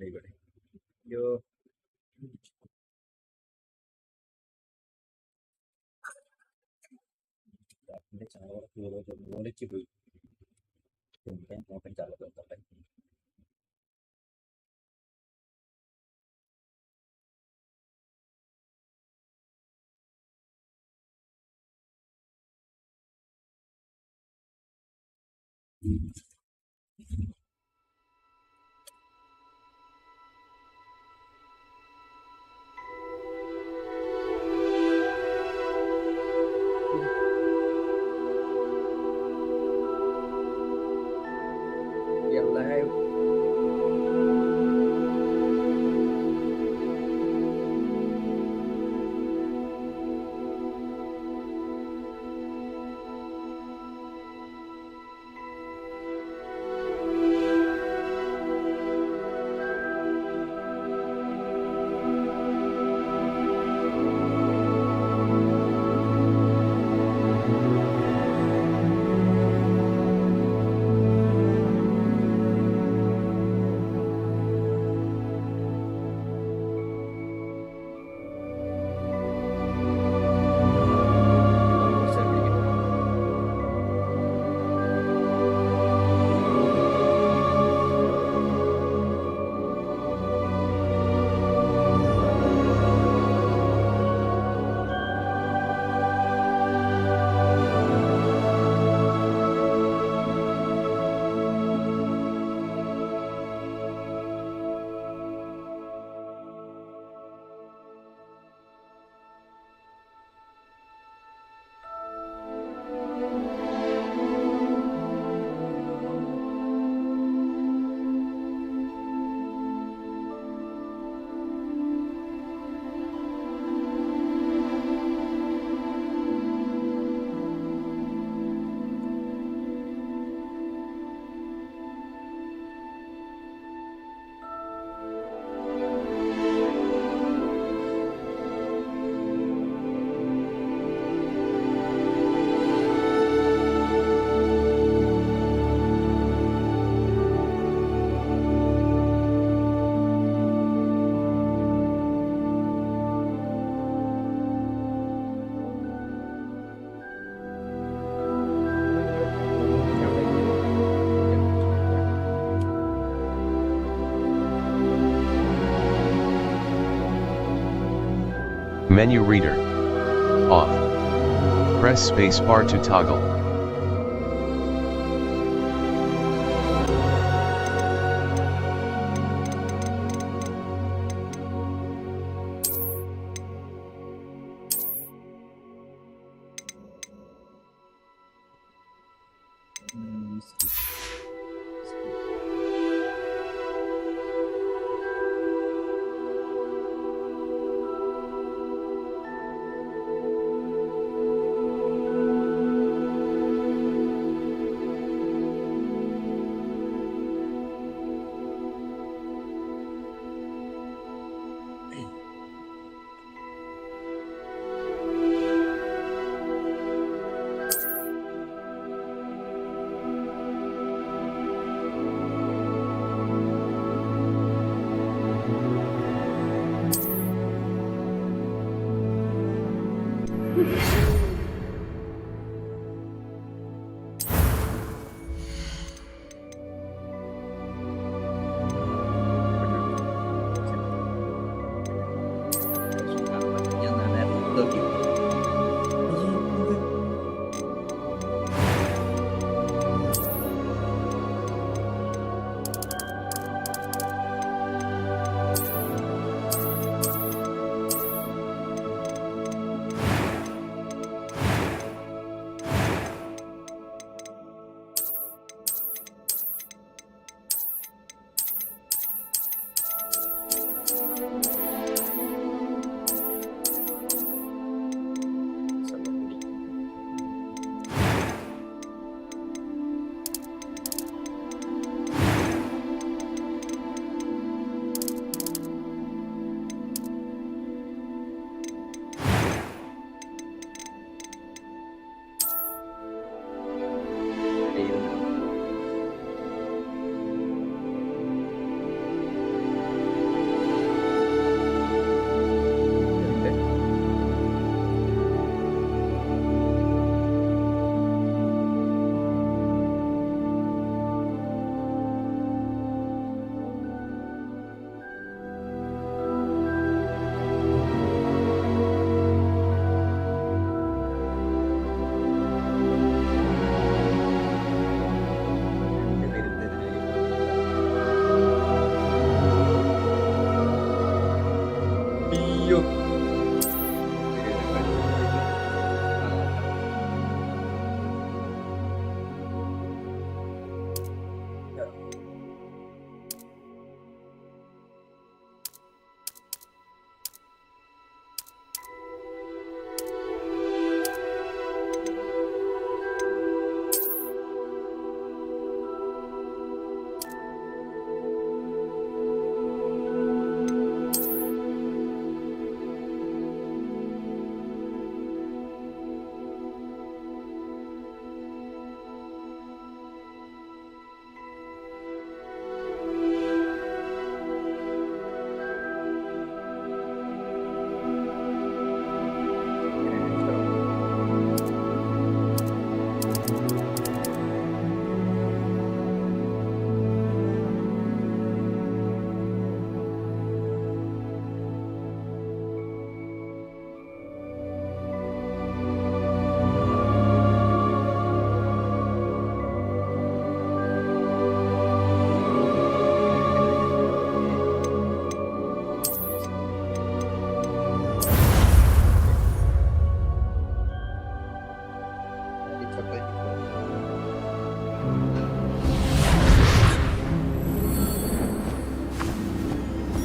ഇവിടെ അയ്യോ എന്റെ ചാവറ മൂലയ്ക്ക് പോയി നോക്കാൻ Chavara Menu reader. Off. Press space bar to toggle.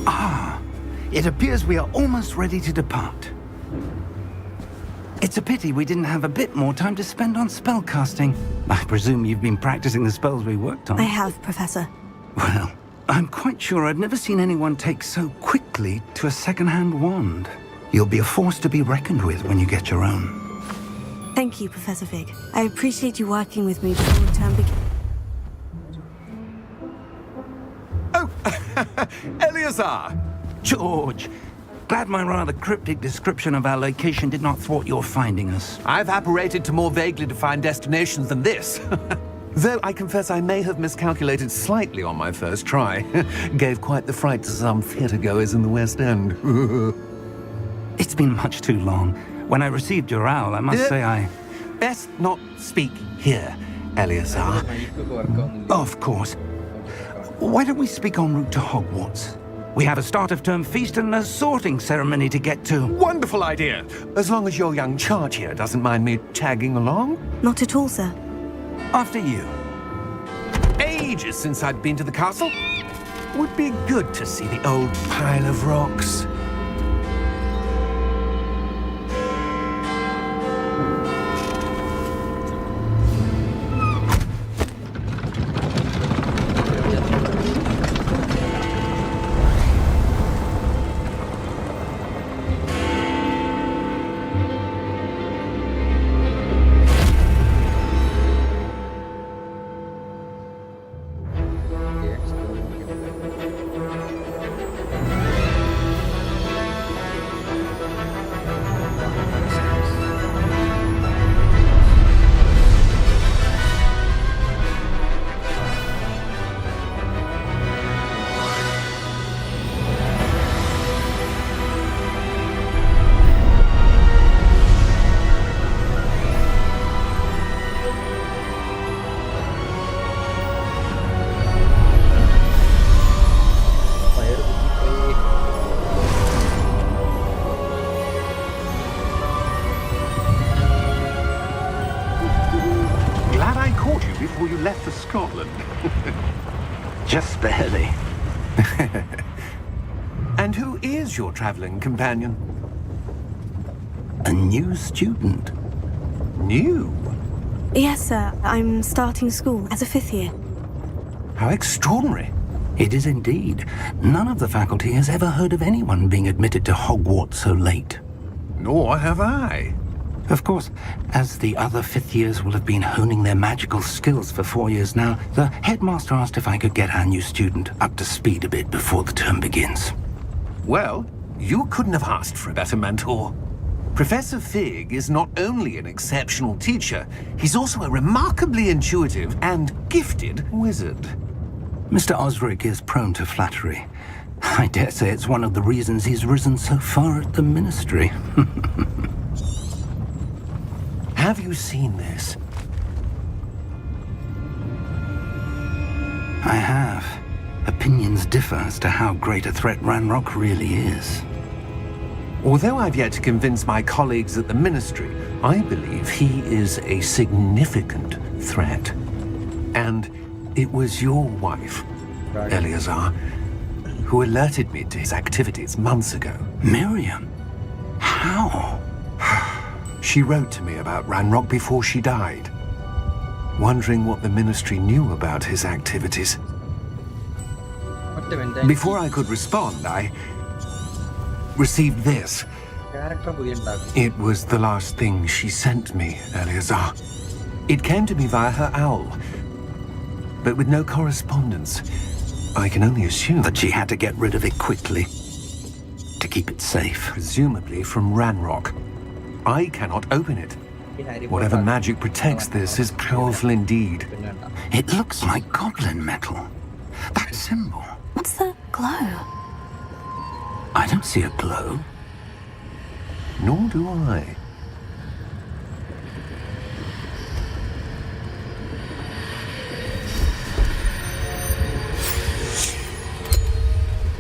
Ah, it appears we are almost ready to depart. It's a pity we didn't have a bit more time to spend on spellcasting. I presume you've been practicing the spells we worked on. I have, Professor. Well, I'm quite sure I've never seen anyone take so quickly to a second-hand wand. You'll be a force to be reckoned with when you get your own. Thank you, Professor Fig. I appreciate you working with me before the term begins. Oh, Eleazar! George, glad my rather cryptic description of our location did not thwart your finding us. I've apparated to more vaguely defined destinations than this. Though I confess I may have miscalculated slightly on my first try. Gave quite the fright to some theatre-goers in the West End. It's been much too long. When I received your owl, I must say I... Best not speak here, Eleazar. Of course. Why don't we speak en route to Hogwarts? We have a start-of-term feast and a sorting ceremony to get to. Wonderful idea! As long as your young charge here doesn't mind me tagging along. Not at all, sir. After you. Ages since I'd been to the castle. Would be good to see the old pile of rocks. Before you left for Scotland. Just barely. And who is your traveling companion? A new student. New? Yes, sir. I'm starting school as a 5th year. How extraordinary. It is indeed. None of the faculty has ever heard of anyone being admitted to Hogwarts so late. Nor have I. Of course, as the other 5th years will have been honing their magical skills for 4 years now, the headmaster asked if I could get our new student up to speed a bit before the term begins. Well, you couldn't have asked for a better mentor. Professor Fig is not only an exceptional teacher, he's also a remarkably intuitive and gifted wizard. Mr. Osric is prone to flattery. I dare say it's one of the reasons he's risen so far at the ministry. Have you seen this? I have. Opinions differ as to how great a threat Ranrock really is. Although I've yet to convince my colleagues at the Ministry, I believe he is a significant threat. And it was your wife, Eleazar, who alerted me to his activities months ago. Miriam? How? She wrote to me about Ranrock before she died, wondering what the Ministry knew about his activities. Before I could respond, I received this. It was the last thing she sent me, Eleazar. It came to me via her owl, but with no correspondence. I can only assume that she had to get rid of it quickly to keep it safe. Presumably from Ranrock. I cannot open it. Whatever magic protects this is powerful indeed. It looks like goblin metal. That symbol. What's that glow? I don't see a glow. Nor do I.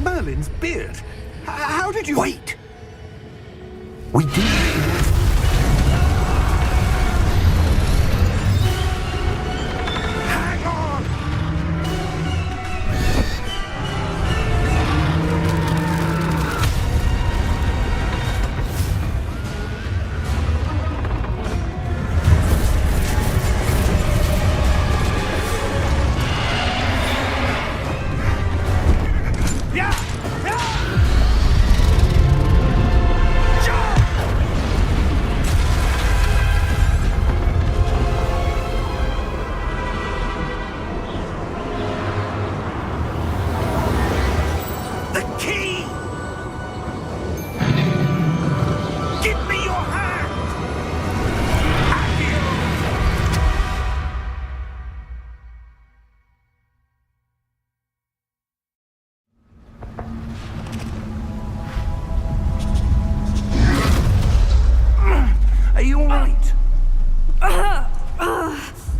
Merlin's beard. How did you... Wait! We did.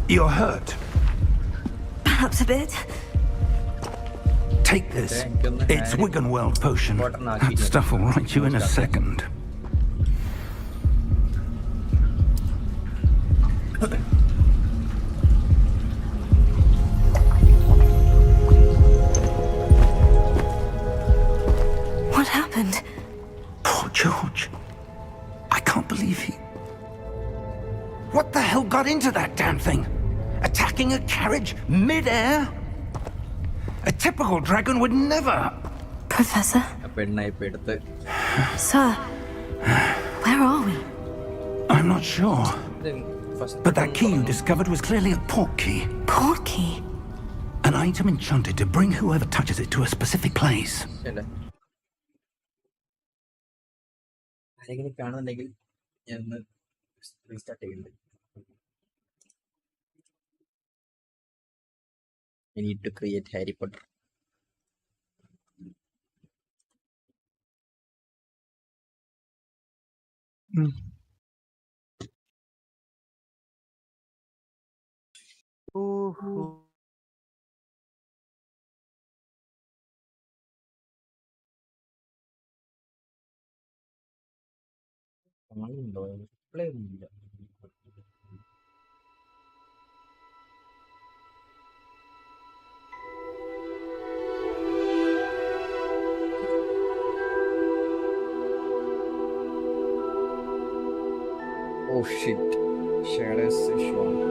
You're hurt. Perhaps a bit. Take this. It's Wiggenweld potion. That stuff will right you in a second. What happened? Poor George. I can't believe he... What the hell got into that damn thing? Attacking a carriage mid-air? A typical dragon would never... Professor? Sir, where are we? I'm not sure. But that key you discovered was clearly a port key. Port key? An item enchanted to bring whoever touches it to a specific place. I need to create Harry Potter. Oh shit, shadows is shown.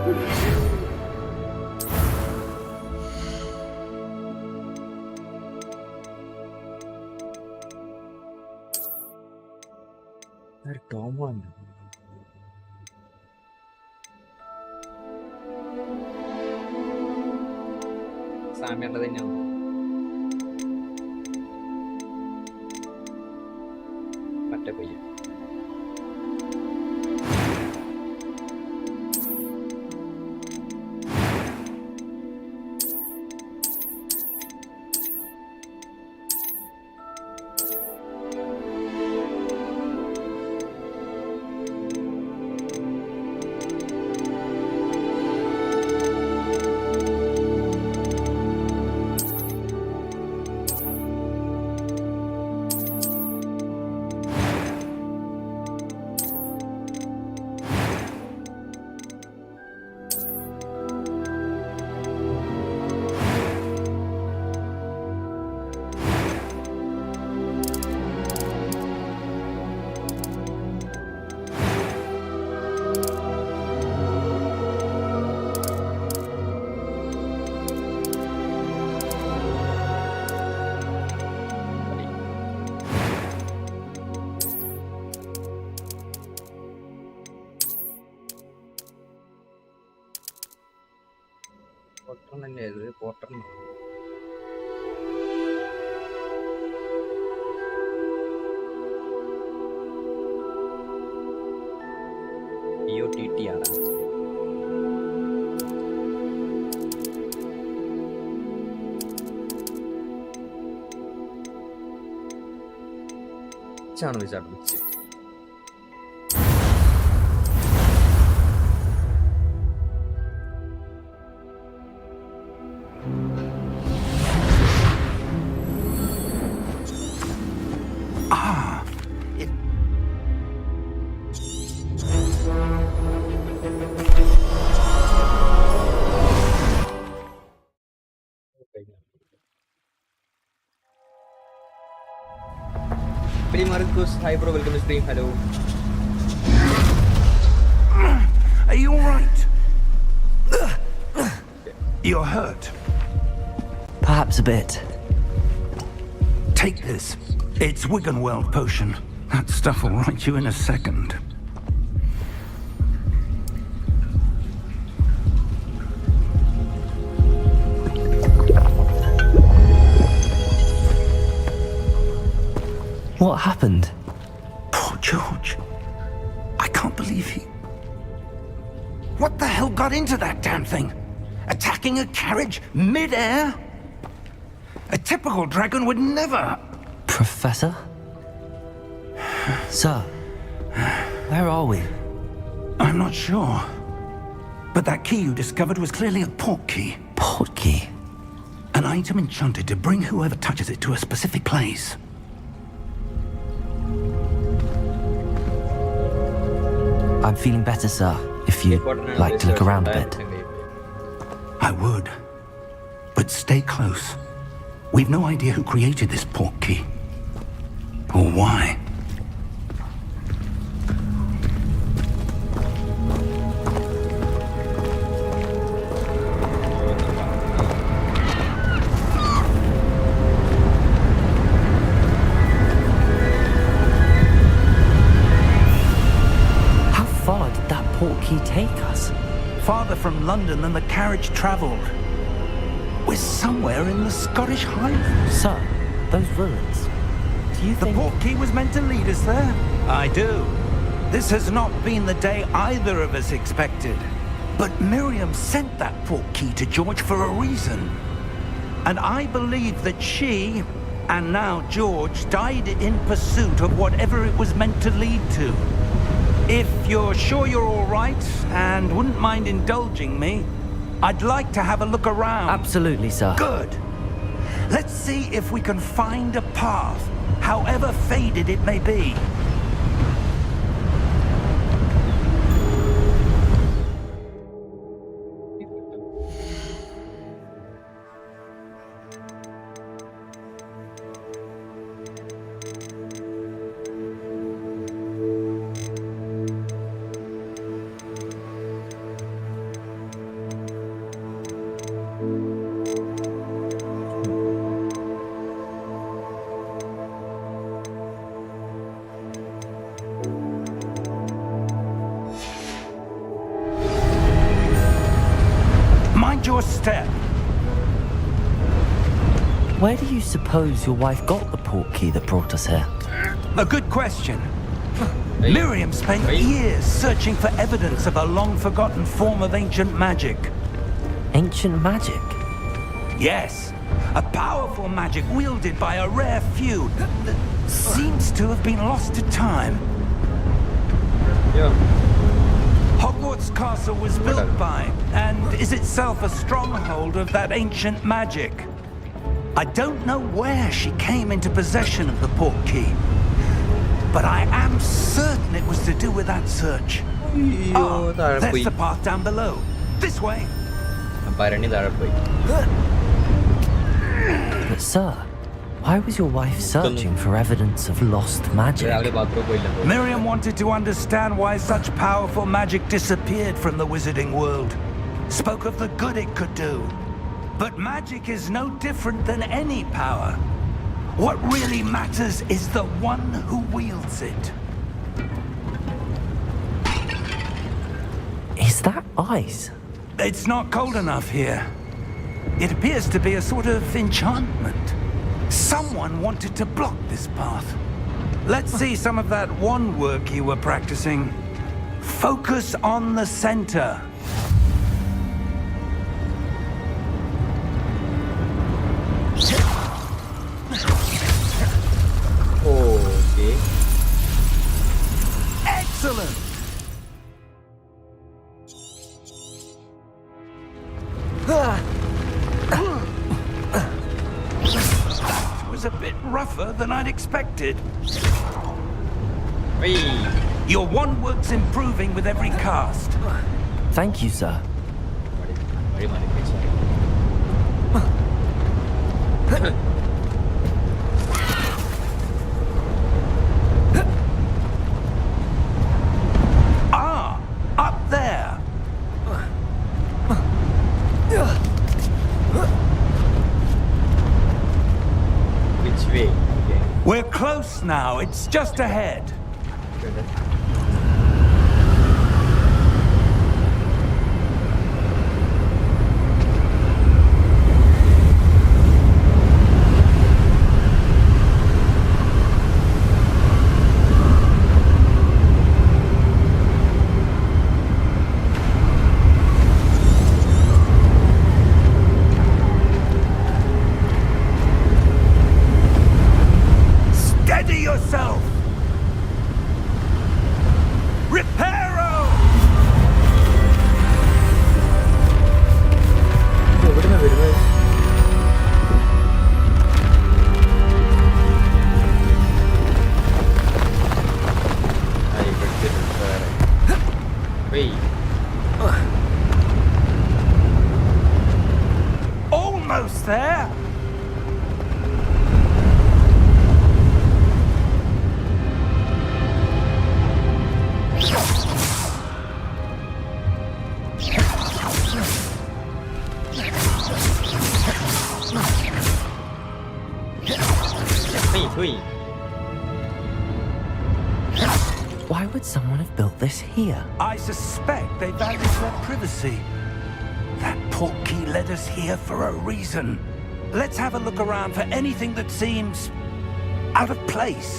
Tom സാമ്യമുള്ളത് തന്നെയാണ്. മറ്റേ പയ്യൻ പൊട്ടണല്ലേ ഇത് പൊട്ടണം. POTT ആണ്. ചാണ് വിചാരിച്ചു Marcus, hi bro, welcome to stream. Hello. Are you alright? You're hurt. Perhaps a bit. Take this. It's Wiggenweld potion. That stuff will right you in a second. What happened? Poor George. I can't believe he... What the hell got into that damn thing? Attacking a carriage mid-air? A typical dragon would never... Professor? Sir, where are we? I'm not sure. But that key you discovered was clearly a port key. Port key? An item enchanted to bring whoever touches it to a specific place. I'm feeling better, sir, if you'd like to look around a bit. I would. But stay close. We've no idea who created this port key. Or why. Key take us? Farther from London than the carriage travelled. We're somewhere in the Scottish Highlands. Sir, those ruins. Do you think... The port key was meant to lead us there? I do. This has not been the day either of us expected. But Miriam sent that port key to George for a reason. And I believe that she, and now George, died in pursuit of whatever it was meant to lead to. If you're sure you're all right and wouldn't mind indulging me, I'd like to have a look around. Absolutely, sir. Good. Let's see if we can find a path, however faded it may be. mind your step. Where do you suppose your wife got the port key that brought us here? A good question. Miriam spent years searching for evidence of a long-forgotten form of ancient magic. Ancient magic? Yes, a powerful magic wielded by a rare few that seems to have been lost to time. Yeah. Hogwarts Castle was built by, and is itself a stronghold of that ancient magic. I don't know where she came into possession of the port key, but I am certain it was to do with that search. Oh, there's the path down below. This way. But sir, why was your wife searching for evidence of lost magic? Miriam wanted to understand why such powerful magic disappeared from the wizarding world. Spoke of the good it could do. But magic is no different than any power. What really matters is the one who wields it. Is that ice? It's not cold enough here. It appears to be a sort of enchantment. Someone wanted to block this path. Let's see some of that wand work you were practicing. Focus on the center. Okay. Excellent! That was a bit rougher than I'd expected. Hey. Your wand work's improving with every cast. Thank you, sir. Ah, up there. Which way? Okay. We're close now. It's just ahead. Steady yourself! Reparo! എവിടുന്നാ വരുന്നത്? ആ, ഇവിടുത്തെ വേറെ. Wait. Almost there! Wait. Why would someone have built this here? I suspect they valued their privacy. That port key led us here for a reason. Let's have a look around for anything that seems out of place.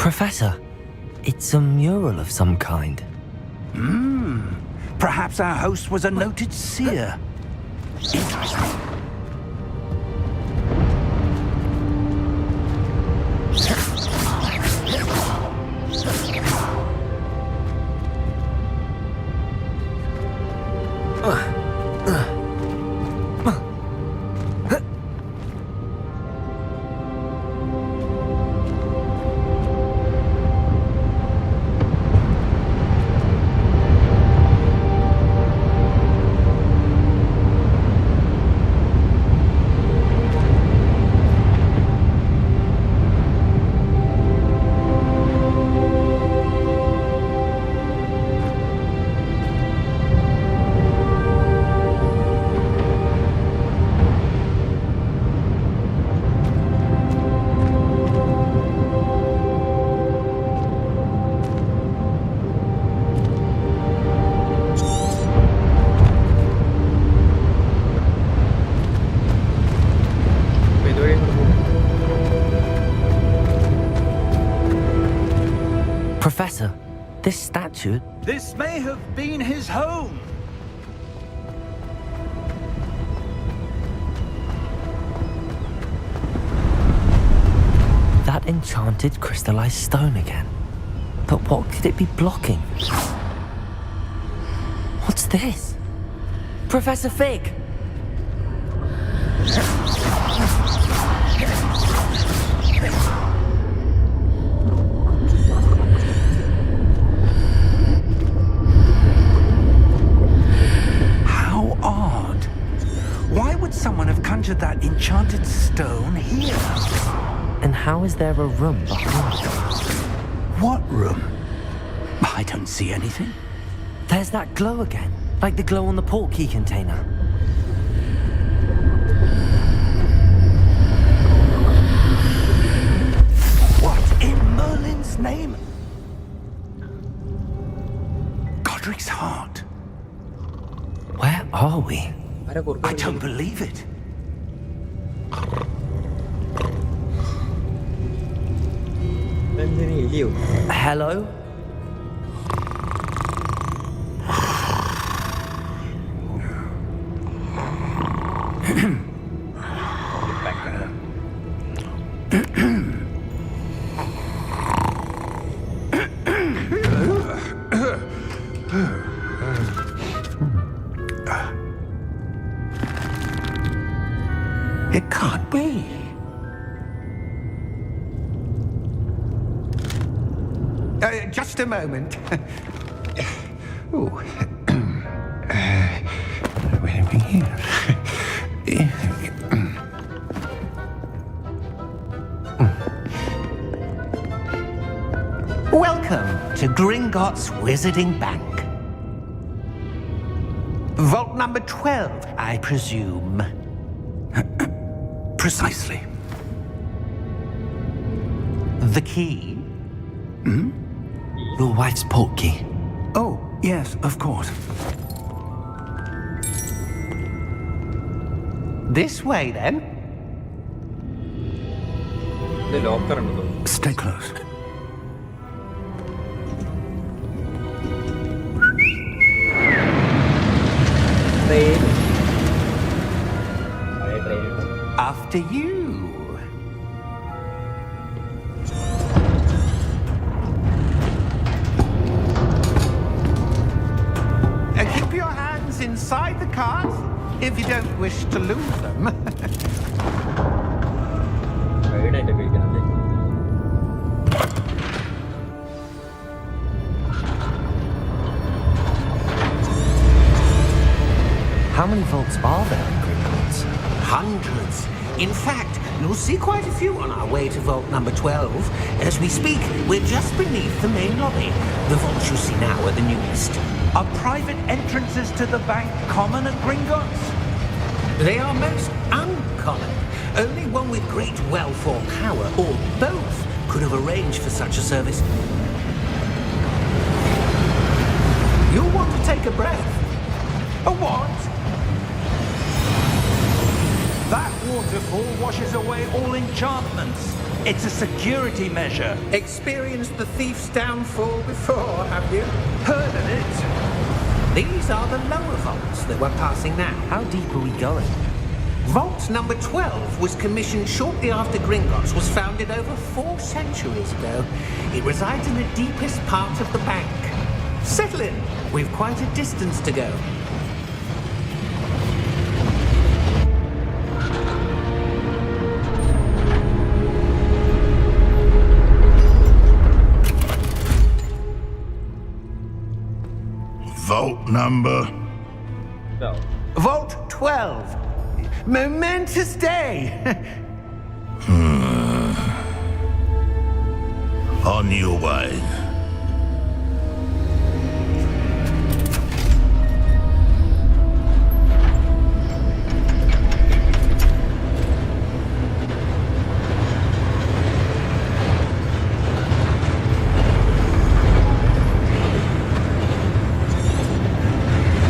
Professor, it's a mural of some kind. Perhaps our host was a noted seer. Interesting. Professor, this statue... This may have been his home. That enchanted crystallized stone again. But what could it be blocking? What's this? Professor Fig! How odd. Why would someone have conjured that enchanted stone here? And how is there a room behind it? What room? I don't see anything. There's that glow again, like the glow on the portkey container. What in Merlin's name? Godric's heart. Where are we? I don't believe it. Hello? It can't be. Just a moment. Oh. Where are we here? Welcome to Gringotts Wizarding Bank. Vault number 12, I presume. Precisely. The key? Your wife's portkey. Oh, yes, of course. This way, then. Stay close. After you. Keep your hands inside the cart if you don't wish to lose them. How many vaults are there in Gringotts? Hundreds. In fact, you'll see quite a few on our way to vault number 12. As we speak, we're just beneath the main lobby. The vaults you see now are the newest. Are private entrances to the bank common at Gringotts? They are most uncommon. Only one with great wealth or power, or both, could have arranged for such a service. You'll want to take a breath. A what? That waterfall washes away all enchantments. It's a security measure. Experienced the thief's downfall before, have you? Heard of it? These are the lower vaults that we're passing now. How deep are we going? Vault number 12 was commissioned shortly after Gringotts was founded over 4 centuries ago. It resides in the deepest part of the bank. Settle in. We've quite a distance to go. Vault number? No. Vault 12. Momentous day. On your way.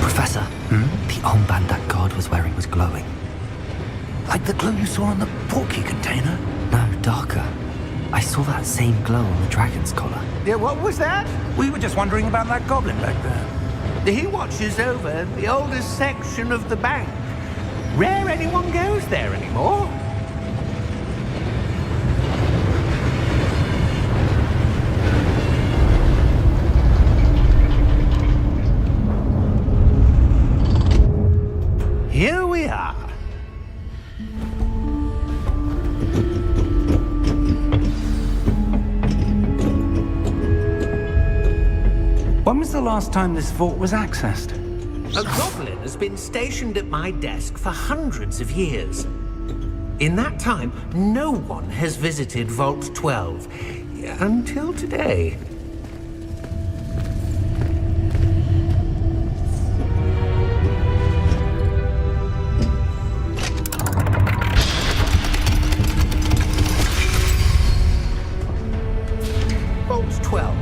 Professor, the armband that guard was wearing was glowing. Like the glow you saw on the portkey container? No, darker. I saw saw that same glow on the dragon's collar. Yeah, what was that? We were just wondering about that goblin back there. He watches over the oldest section of the bank. Rare anyone goes there anymore. Here we are. When was the last time this vault was accessed? A goblin has been stationed at my desk for hundreds of years. In that time, no one has visited Vault 12. Until today. Vault 12.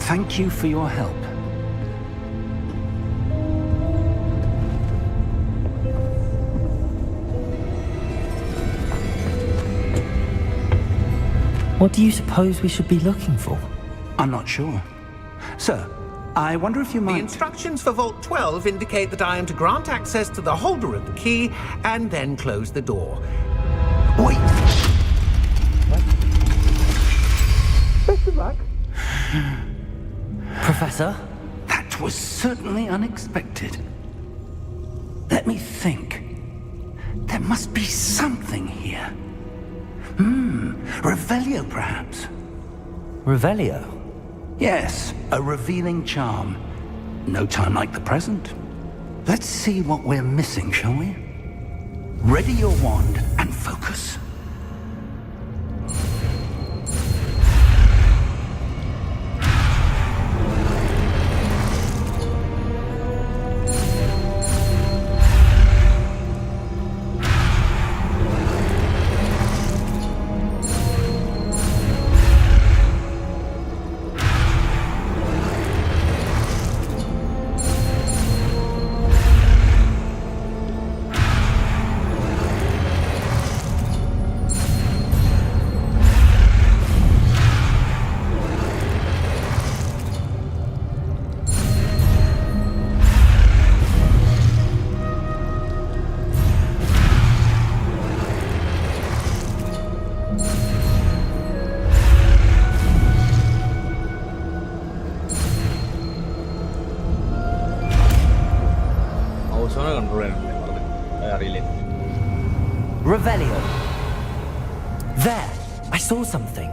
Thank you for your help. What do you suppose we should be looking for? I'm not sure. Sir, I wonder if you The might... instructions for Vault 12 indicate that I am to grant access to the holder of the key and then close the door. Wait! Best of luck. Professor? That was certainly unexpected. Let me think. There must be something here. Revelio, perhaps? Revelio? Yes, a revealing charm. No time like the present. Let's see what we're missing, shall we? Ready your wand and focus. Revelio. There! I saw something.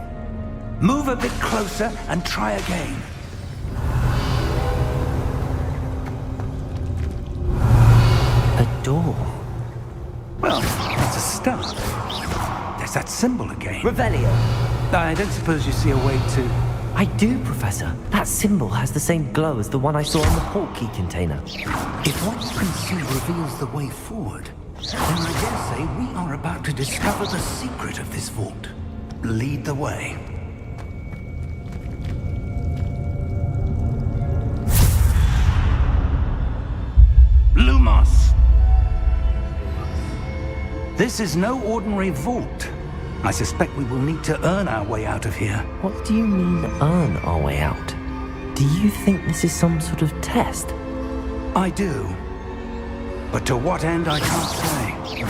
Move a bit closer and try again. A door. Well, it's a start. There's that symbol again. Revelio. I don't suppose you see a way to... I do, Professor. That symbol has the same glow as the one I saw on the port key container. If what you can see reveals the way forward, then I dare say we are about to discover the secret of this vault. Lead the way. Lumos! This is no ordinary vault. I suspect we will need to earn our way out of here. What do you mean, earn our way out? Do you think this is some sort of test? I do. But to what end, I can't say.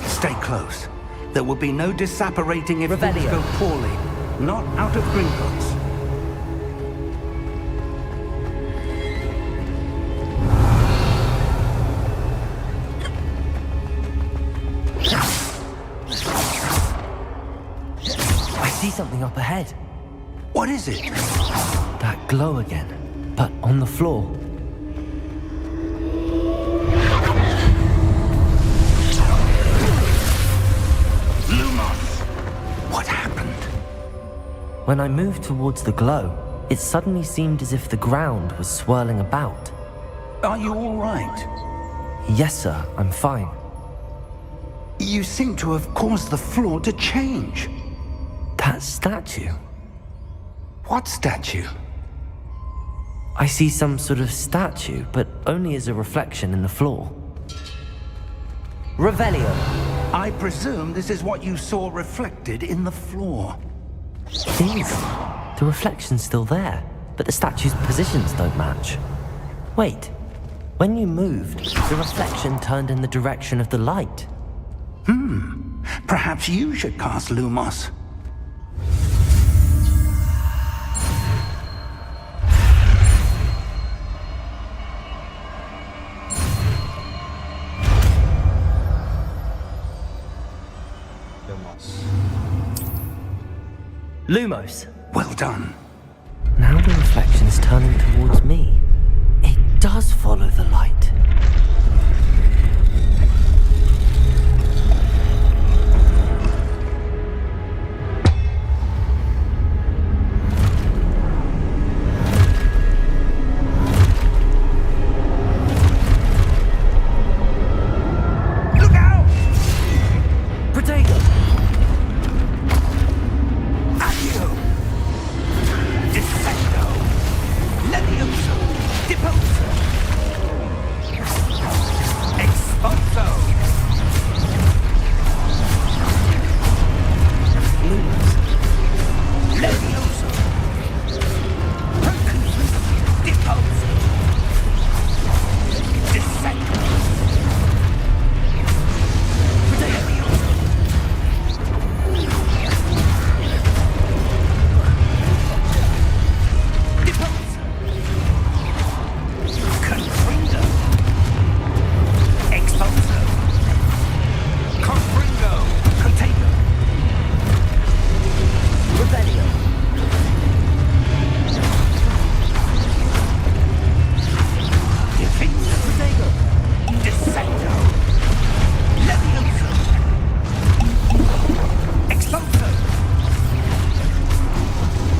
Stay close. There will be no disapparating if things Revelio. go poorly. Not out of Gringotts. I see something up ahead. What is it? That glow again, but on the floor. Lumos! What happened? When I moved towards the glow, it suddenly seemed as if the ground was swirling about. Are you all right? Yes, sir, I'm fine. You seem to have caused the floor to change. That statue. What statue? I see some sort of statue, but only as a reflection in the floor. Revelio. I presume this is what you saw reflected in the floor. It is. The reflection's still there, but the statue's positions don't match. Wait. When you moved, the reflection turned in the direction of the light. Perhaps you should cast Lumos. Lumos! Well done. Now the reflection's turning towards me. It does follow the light. Look out! Potato! Accio! Dissecto! Levioso! Deposo! Exposo! Levioso! Percuso! Deposo! Dissecto! Levioso! Deposo! Confringo! Exposo! Confringo! Contago! Rebellion! Defenso! Protego! Dissecto! Levioso! Exposo!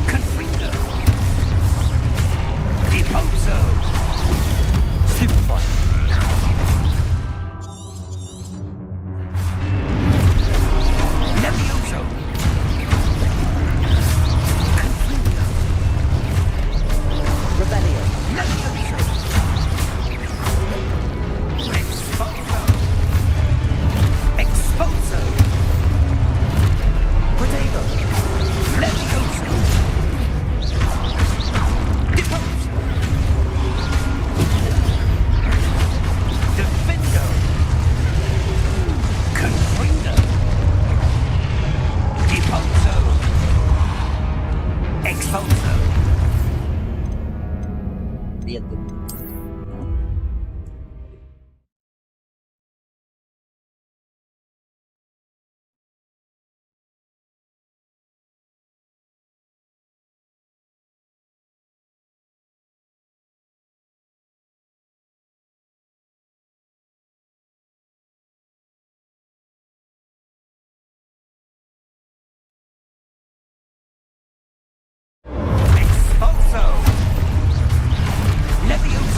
Confringo! Deposo! Superfire! Levioso! Confringo! Rebellion! Levioso! Exposo! Exposo! Potato! Levioso! Deposo! Defendo! Confringo! Deposo! Exposo! Exposo! Levioso!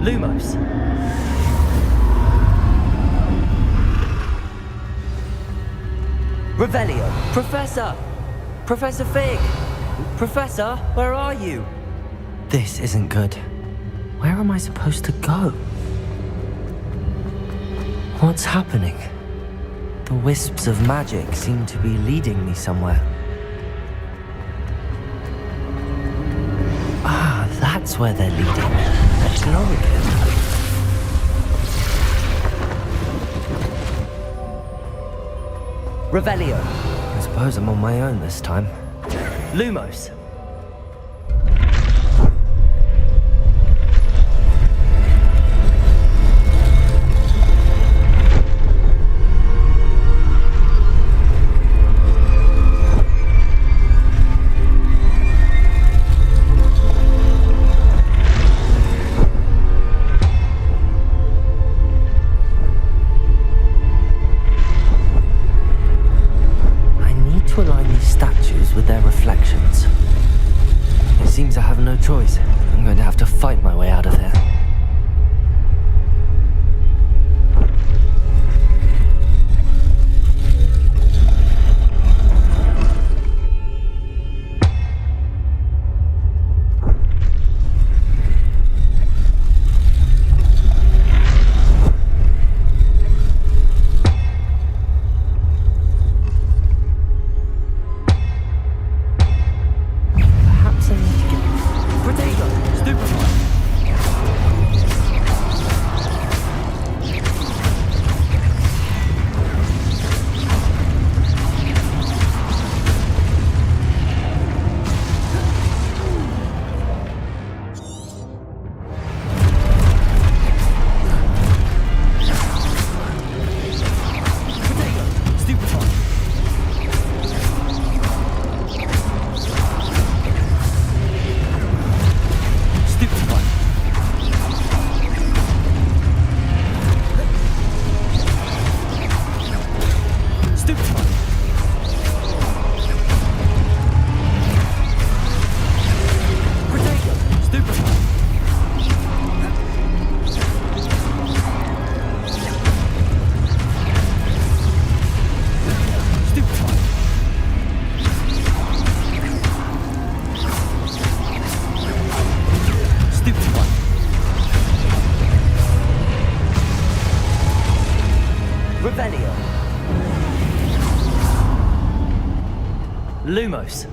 Lumos. Revelio. Professor! Professor Fig! Professor, where are you? This isn't good. Where am I supposed to go? What's happening? The wisps of magic seem to be leading me somewhere. Ah, that's where they're leading. Let's go again. Revelio. I suppose I'm on my own this time. Lumos. To align these statues with their reflections. It seems I have no choice. I'm going to have to fight my way out of here. Lumos.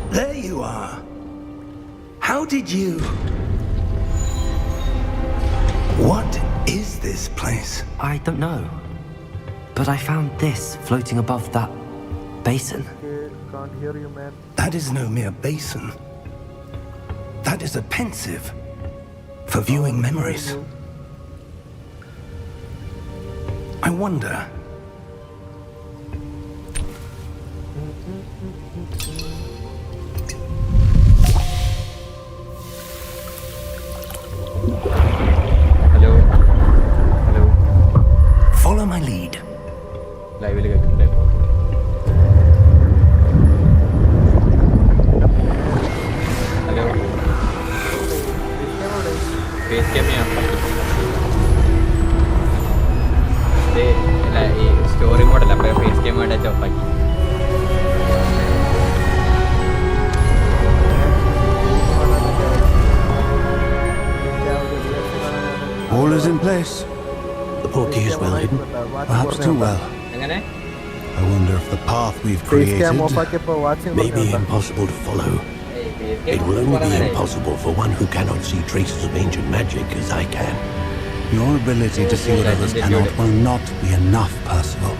There you are. How did you... What is this place? I don't know. But I found this floating above that basin. Can't hear you, man. That is no mere basin. That is a pensive for viewing memories. I wonder... Hello. Hello. Follow my lead. Live will get live. Hello. Face cam ya. They like story mode la pa face cam ada job lagi. All is in place. The portkey is well hidden, perhaps too well. എങ്ങനെ I wonder if the path we've face cam off created ആക്കിയപ്പോ watching may be impossible to follow. It will only be impossible for one who cannot see traces of ancient magic as I can. Your ability to see what others cannot will not be enough, Percival.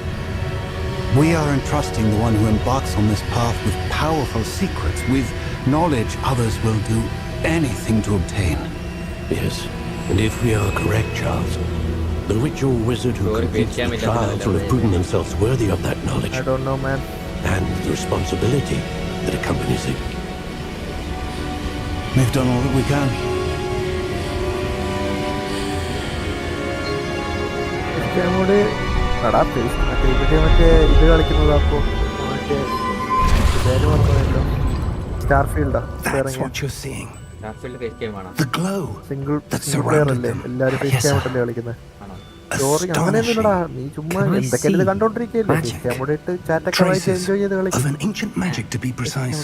We are entrusting the one who embarks on this path with powerful secrets, with knowledge others will do anything to obtain. Yes, and if we are correct, Charles, the ritual wizard who completes the trials will have proven themselves worthy of that knowledge. I don't know, man. And the responsibility that accompanies it. We've done all that we can. Face ക്യാമോട് എടാ face മറ്റേ ഇത് കളിക്കുന്നതാക്കോ മറ്റേ പേര് പറഞ്ഞല്ലോ സ്റ്റാർഫീൽഡാ That's what you're seeing. Starfield face game ആണോ The glow single that player surrounded അല്ലേ them. എല്ലാരും ഫേസ് ക്യാമോട്ടല്ലേ കളിക്കുന്നത് സ്റ്റോറി അങ്ങനെയൊന്നുമില്ലടാ നീ ചുമ്മാ Can I എന്തൊക്കെ ഇത് see കണ്ടോണ്ടിരിക്കല്ലേ ഫേസ് magic? ക്യാമോടെ ഇട്ട് ചാറ്റൊക്കെ വായിച്ച് Traces എൻജോയ് ചെയ്ത് of കളിക്കും an ancient magic, to be precise.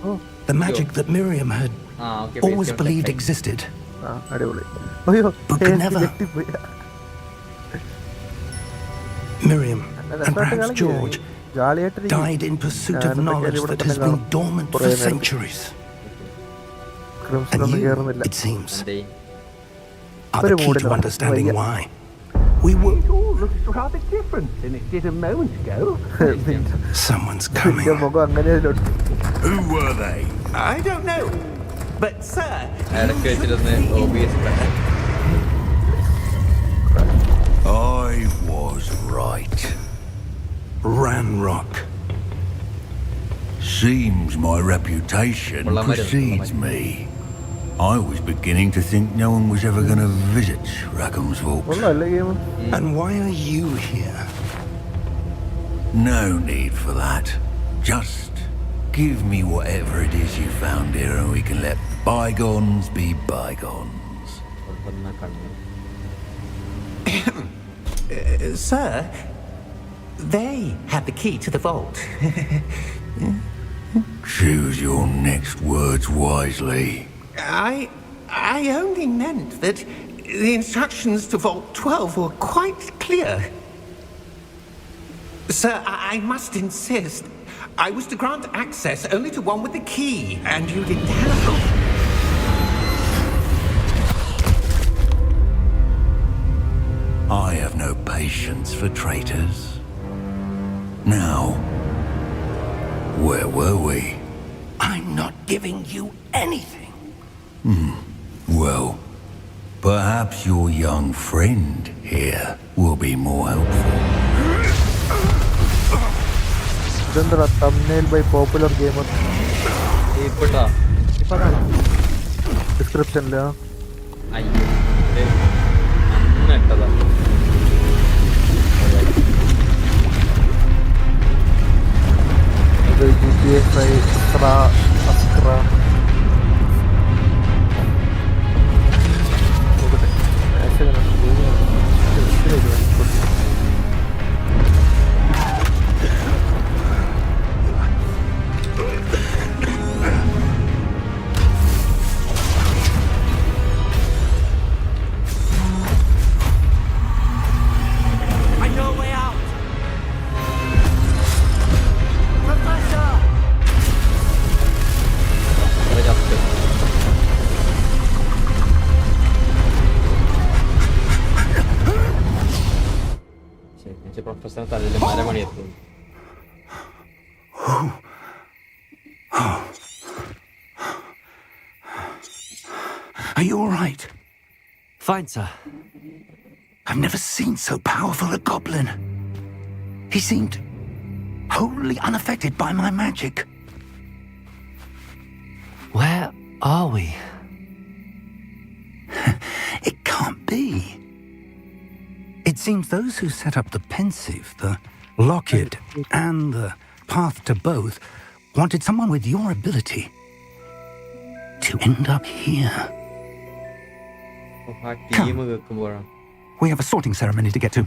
ഓ The magic that Miriam had always believed existed, ആ അടിപൊളി അയ്യോ but could never. ഞെട്ടിപ്പോയി. Miriam നല്ല and രസമായിട്ട് perhaps കളിക്കും. George ജാളിയായിട്ടിരിക്കും. died in pursuit of ഞാനിതൊക്കെ knowledge ഇവിടെ that തന്നെ has been കാണും. dormant കുറേ for നേരം. centuries. ക്രിംസൺ And ഒന്നും you, കേറുന്നില്ല. it seems, എന്തേ are the key to understanding why. We were... Looks rather different than it did a moment ago. Someone's നിന്റെ coming. മുഖം അങ്ങനെ Who were they? I don't know. But, sir, ഇടയ്ക്ക് വെച്ചിരുന്ന് OBS I was right. Ranrock. Seems my reputation precedes me. I was beginning to think no one was ever going to visit Rackham's Vault. ഒന്നല്ലേ game And why are you here? No need for that. Just give me whatever it is you found here and we can let bygones be bygones. sir, they have the key to the vault. Choose your next words wisely. I only meant that the instructions to Vault 12 were quite clear. Sir, I must insist. I was to grant access only to one with the key, and you didn't have it. I have no patience for traitors. Now, where were we? I'm not giving you anything. Well, perhaps your young friend here will be more helpful. ഇതെന്താ thumbnail by popular gamer ഇപ്പോട്ടോ ഇപ്പൊ കാണാം ഡിസ്ക്രിപ്ഷനില് അയ്യോ അന്ന് ഇട്ടതാ ഇത് GTA 5 അസ്ക്ര professor തലയിൽ മരമണി എത്തുന്നു Are you all right? Fine, sir. I've never seen so powerful a goblin. He seemed wholly unaffected by my magic. Where are we? It can't be. It seems those who set up the pensive, the locket, and the path to both wanted someone with your ability to end up here. ആ team കേൾക്കുമ്പോഴാണ് We have a sorting ceremony to get to.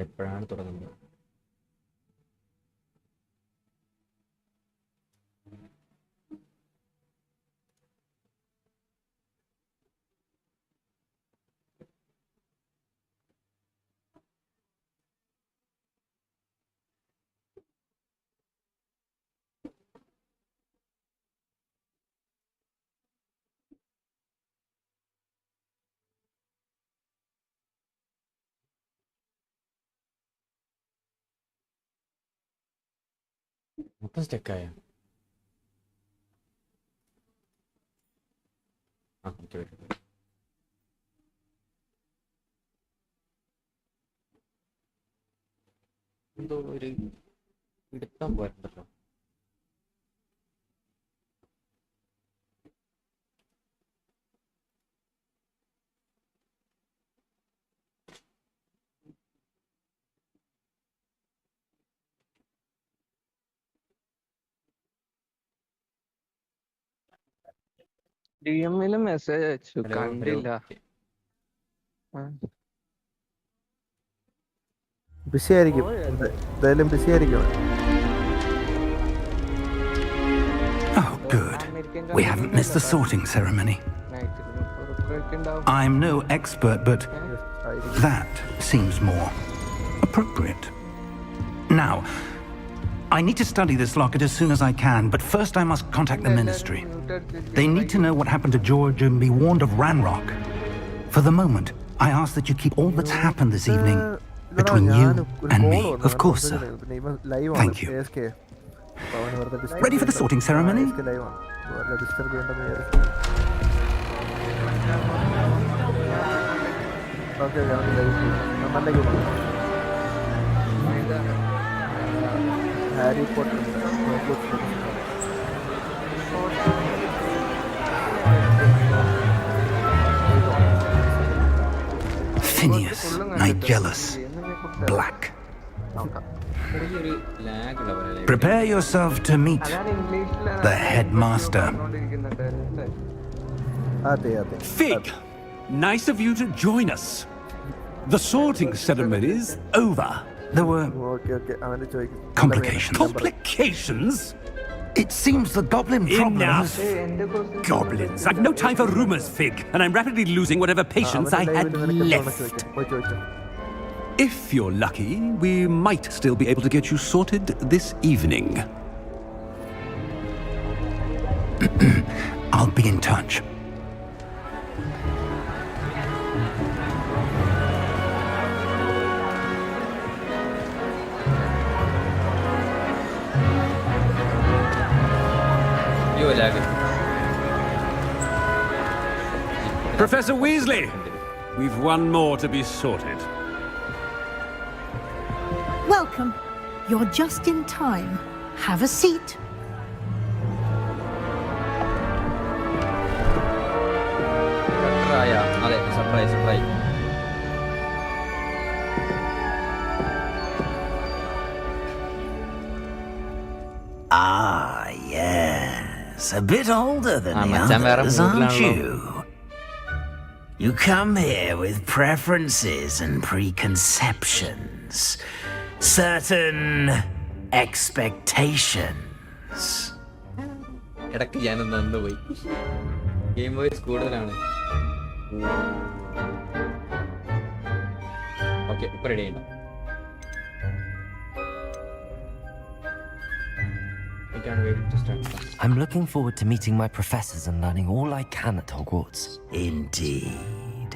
എപ്പോഴാണ് തുടങ്ങുന്നത്? മൊത്തം സ്റ്റക്കായ എന്തോ ഒരു എടുത്താൻ പോയിട്ടുണ്ടല്ലോ. DM-ല് message അയച്ചു, hello കണ്ടില്ല. BC ആയിരിക്കും, എന്തായാലും ബിസി ആയിരിക്കും. Oh, good. We haven't missed the sorting ceremony. I'm no expert, but that seems more appropriate. Now, I need to study this locket as soon as I can, but first I must contact the ministry. They need to know what happened to George and be warned of Ranrock. For the moment, I ask that you keep all that's happened this evening between you and me. Of course, sir. Thank you. Ready for the sorting ceremony? Harry Potter. Phineas, Nigellus, Black. Prepare yourself to meet the headmaster. Fig, nice of you to join us. The sorting ceremony's over. There were complications. Complications? It seems the goblin problem Enough! has... Goblins. I've no time for rumors, Fig, and I'm rapidly losing whatever patience I had left. If you're lucky, we might still be able to get you sorted this evening. I'll be in touch. Professor Weasley, we've one more to be sorted. Welcome. You're just in time. Have a seat. Surprise. Ah, yes. A bit older than the macam others, merah aren't mood you? You come here with preferences and preconceptions. Certain expectations. ഇടയ്ക്ക് ഞാനൊന്ന് വന്നു പോയി. Game voice കൂടുതലാണ്. Okay, ഇപ്പൊ ready ആയിട്ടോ. I'm looking forward to meeting my professors and learning all I can at Hogwarts. Indeed.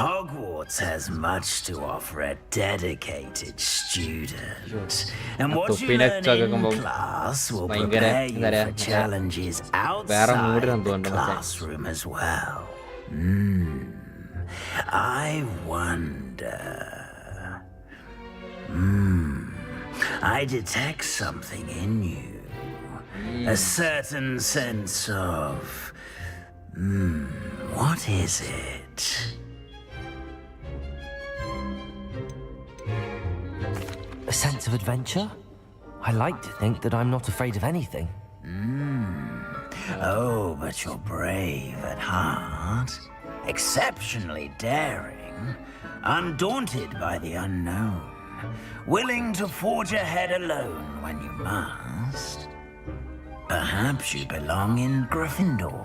Hogwarts has much to offer a dedicated student. And what you learn in class will prepare you for challenges outside the classroom as well. I wonder... I detect something in you. A certain sense of... what is it? A sense of adventure? I like to think that I'm not afraid of anything. Oh, but you're brave at heart. Exceptionally daring. Undaunted by the unknown. willing to forge ahead alone when you must. Perhaps you belong in Gryffindor.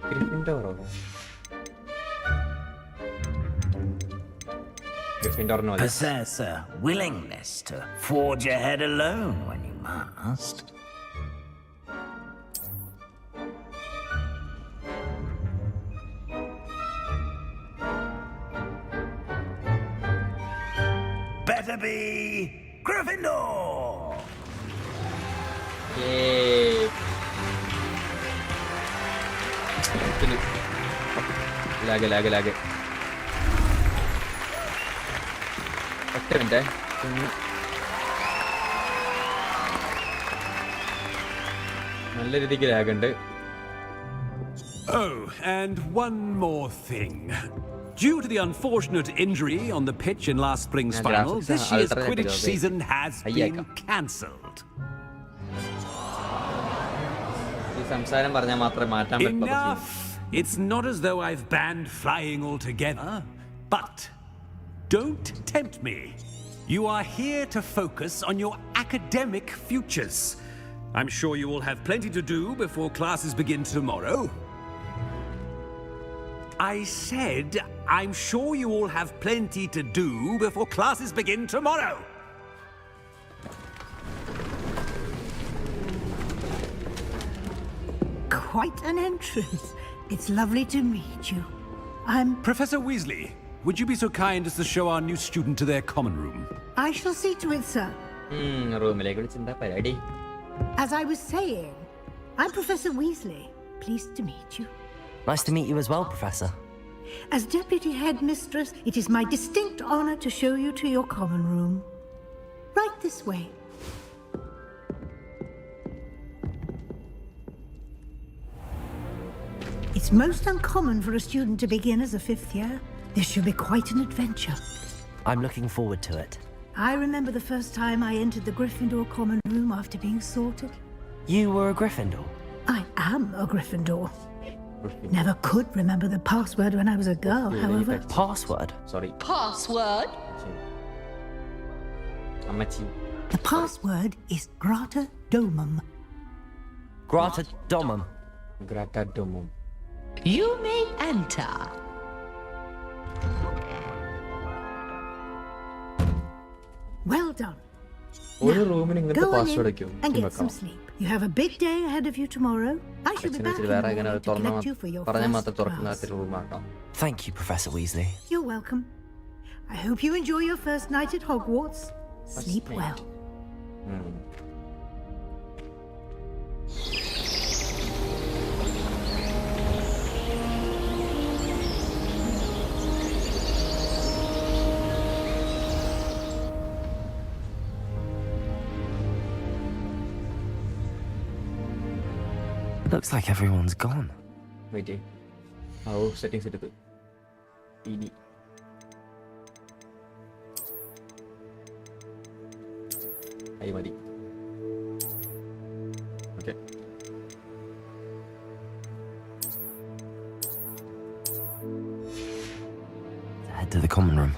Gryffindor. Gryffindor no. Possess a willingness to forge ahead alone when you must. Better be Gryffindor! Yay! Lag. ഒറ്റ minute നല്ല രീതിക്ക് ലാഗുണ്ട്. Oh, and one more thing. Due to the unfortunate injury on the pitch in last spring's final, this year's Quidditch season has been cancelled. Enough! It's not as though I've banned flying altogether, but don't tempt me. You are here to focus on your academic futures. I'm sure you will have plenty to do before classes begin tomorrow. I said, I'm sure you all have plenty to do before classes begin tomorrow. Quite an entrance. It's lovely to meet you. I'm... Professor Weasley, would you be so kind as to show our new student to their common room? I shall see to it, sir. As I was saying, I'm Professor Weasley. Pleased to meet you. Nice to meet you as well, Professor. As Deputy Headmistress, it is my distinct honor to show you to your common room. Right this way. It's most uncommon for a student to begin as a fifth year. This should be quite an adventure. I'm looking forward to it. I remember the first time I entered the Gryffindor common room after being sorted. You were a Gryffindor? I am a Gryffindor. Never could remember the password when I was a girl, however. Password? Sorry. Password? The password is Grata Domum. Grata Domum. Grata Domum. You may enter. Well done. ഒരു റൂമിന് ഇങ്ങനത്തെ password ഒക്കെ and get some sleep. You have a big day ahead of you tomorrow. I shall be back in the morning to collect you for your first class. Thank you, Professor Weasley. You're welcome. I hope you enjoy your first night at Hogwarts. Sleep well. Looks like everyone's gone. Wait. Settings എടുത്ത് TD. ആയി മതി. Okay. Head to the common room.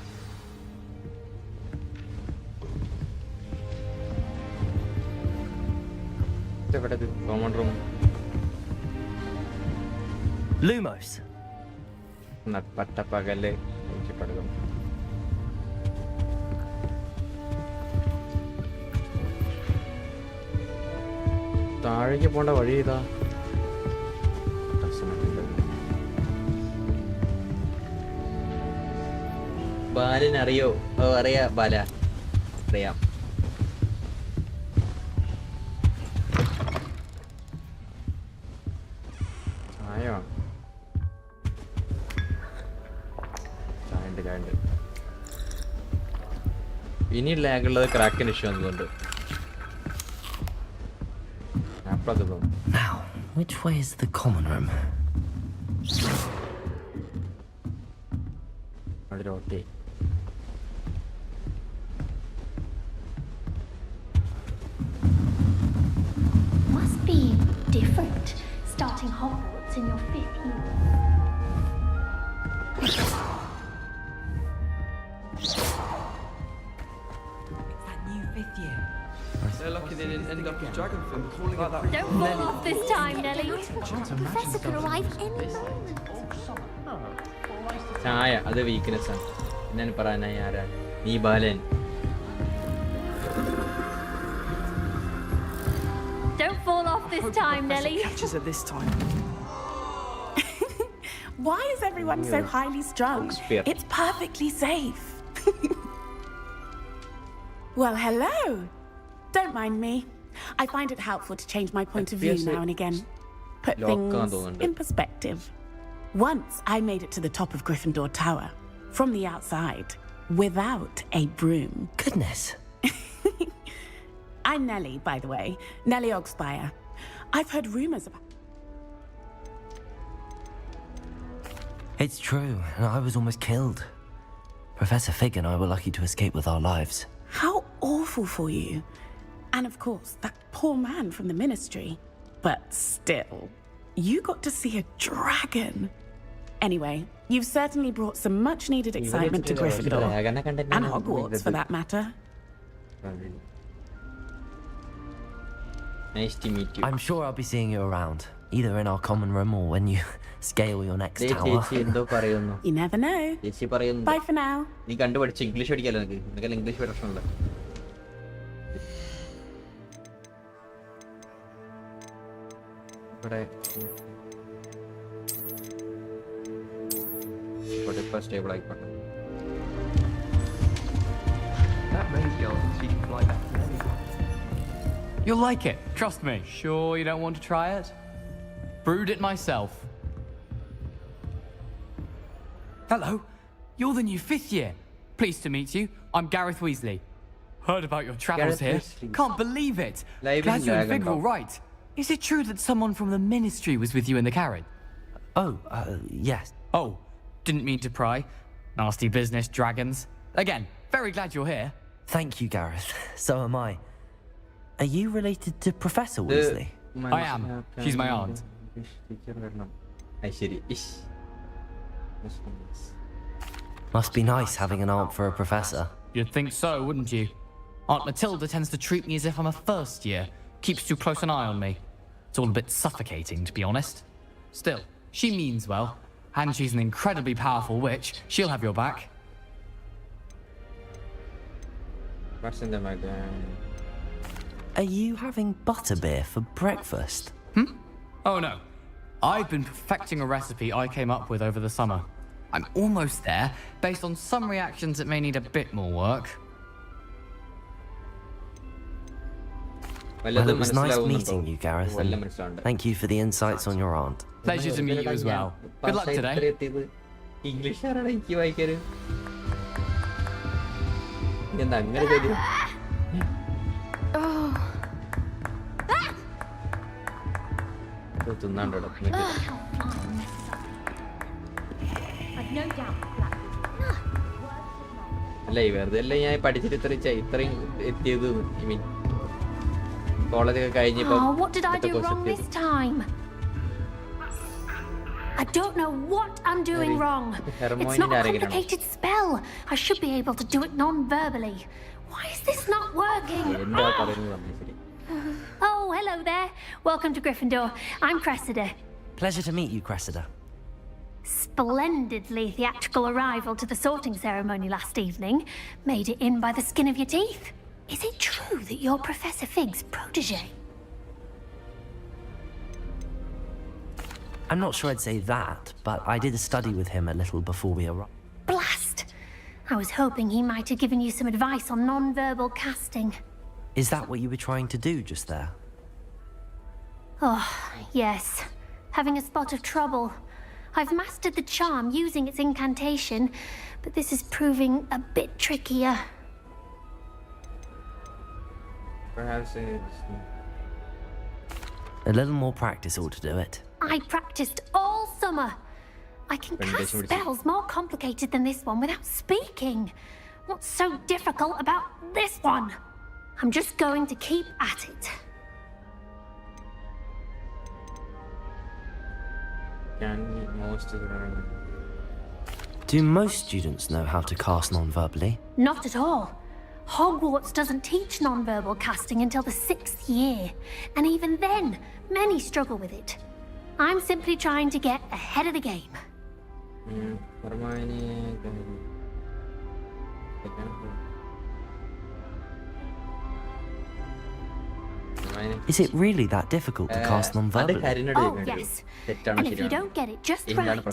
Common room. Lumos. Pagale. താഴേക്ക് പോണ്ട വഴി ഇതാ. ബാലനറിയോ? അറിയാം ബാല, അറിയാം. ആയോ ചായണ്ട്. ഇനി ലാഗുള്ളത് ക്രാക്കിന് ഇഷ്യൂ അതുകൊണ്ട്. Now, which way is the common room? അതിലോട്ടേ. starting Hogwarts in your 5th year. That new 5th year. They're lucky they didn't end up with dragon film. Calling it Don't fall off this time, Nelly. The professor could arrive any moment. ചായ അത് weakness ആണ്. ഞാൻ പറയാനാ ആരാ നീ ബാലൻ. Don't fall off this time, Nelly. Catches her this time. Why is everyone so highly strung? Shakespeare. It's perfectly safe. Well, hello. Don't mind me. I find it helpful to change my point of view now and again. Put things in perspective. Once I made it to the top of Gryffindor Tower, from the outside, without a broom. Goodness. I'm Nellie, by the way. Nellie Ogspire. I've heard rumors about... It's true, and I was almost killed. Professor Fig and I were lucky to escape with our lives. How awful for you. And of course, that poor man from the Ministry. But still, you got to see a dragon. Anyway, you've certainly brought some much-needed excitement to Gryffindor. And Hogwarts, for that matter. Nice to meet you. I'm sure I'll be seeing you around, either in our common room or when you scale your next tower. You never know. Bye for now. നീ കണ്ടുപഠിച്ച English പഠിക്കാലോ നിനക്ക് English പ്രശ്നമുണ്ട്. ഇവിടെ stable ആയിക്കോട്ടെ. That maze girl thinks she can fly better than anyone. You'll like it, trust me. Sure you don't want to try it? Brewed it myself. Hello, you're the new 5th year. Pleased to meet you. I'm Gareth Weasley. Heard about your travels here. Can't believe it. Glad you and Fig were all right. Is it true that someone from the Ministry was with you in the carriage? Oh, yes. Oh, didn't mean to pry. Nasty business, dragons. Again, very glad you're here. Thank you, Gareth. So am I. Are you related to Professor Weasley? I am. She's my aunt. Must be nice having an aunt for a professor. You'd think so, wouldn't you? Aunt Matilda tends to treat me as if I'm a first year. Keeps too close an eye on me. It's all a bit suffocating, to be honest. Still, she means well. And she's an incredibly powerful witch. She'll have your back. What's in the magazine? Are you having butterbeer for breakfast? Oh no. I've been perfecting a recipe I came up with over the summer. I'm almost there, based on some reactions that may need a bit more work. Well, it was nice meeting you, Gareth. And thank you for the insights on your aunt. Pleasure to meet you as well. Good luck today. English. അല്ല വെറുതെ അല്ല ഞാൻ പഠിച്ചിട്ട് ഇത്രയും എത്തിയത്. I mean കോളേജൊക്കെ കഴിഞ്ഞപ്പോ what did I do wrong this time? I don't know what I'm doing wrong. It's not a complicated spell. I should be able to do it non-verbally. Why is this not working? Oh, hello there. Welcome to Gryffindor. I'm Cressida. Pleasure to meet you, Cressida. Splendidly theatrical arrival to the sorting ceremony last evening. Made it in by the skin of your teeth. Is it true that you're Professor Fig's protege? I'm not sure I'd say that, but I did study with him a little before we arrived. Blast! I was hoping he might have given you some advice on non-verbal casting. Is that what you were trying to do just there? Oh, yes. Having a spot of trouble. I've mastered the charm using its incantation, but this is proving a bit trickier. Perhaps a little more practice ought to do it. I practiced all summer. I can cast spells more complicated than this one without speaking. What's so difficult about this one? I'm just going to keep at it. Do most students know how to cast non-verbally? Not at all. Hogwarts doesn't teach non-verbal casting until the 6th year, and even then, many struggle with it. I'm simply trying to get ahead of the game. Is it really that difficult to cast non-verbally? Oh, yes. And if you don't get it just right,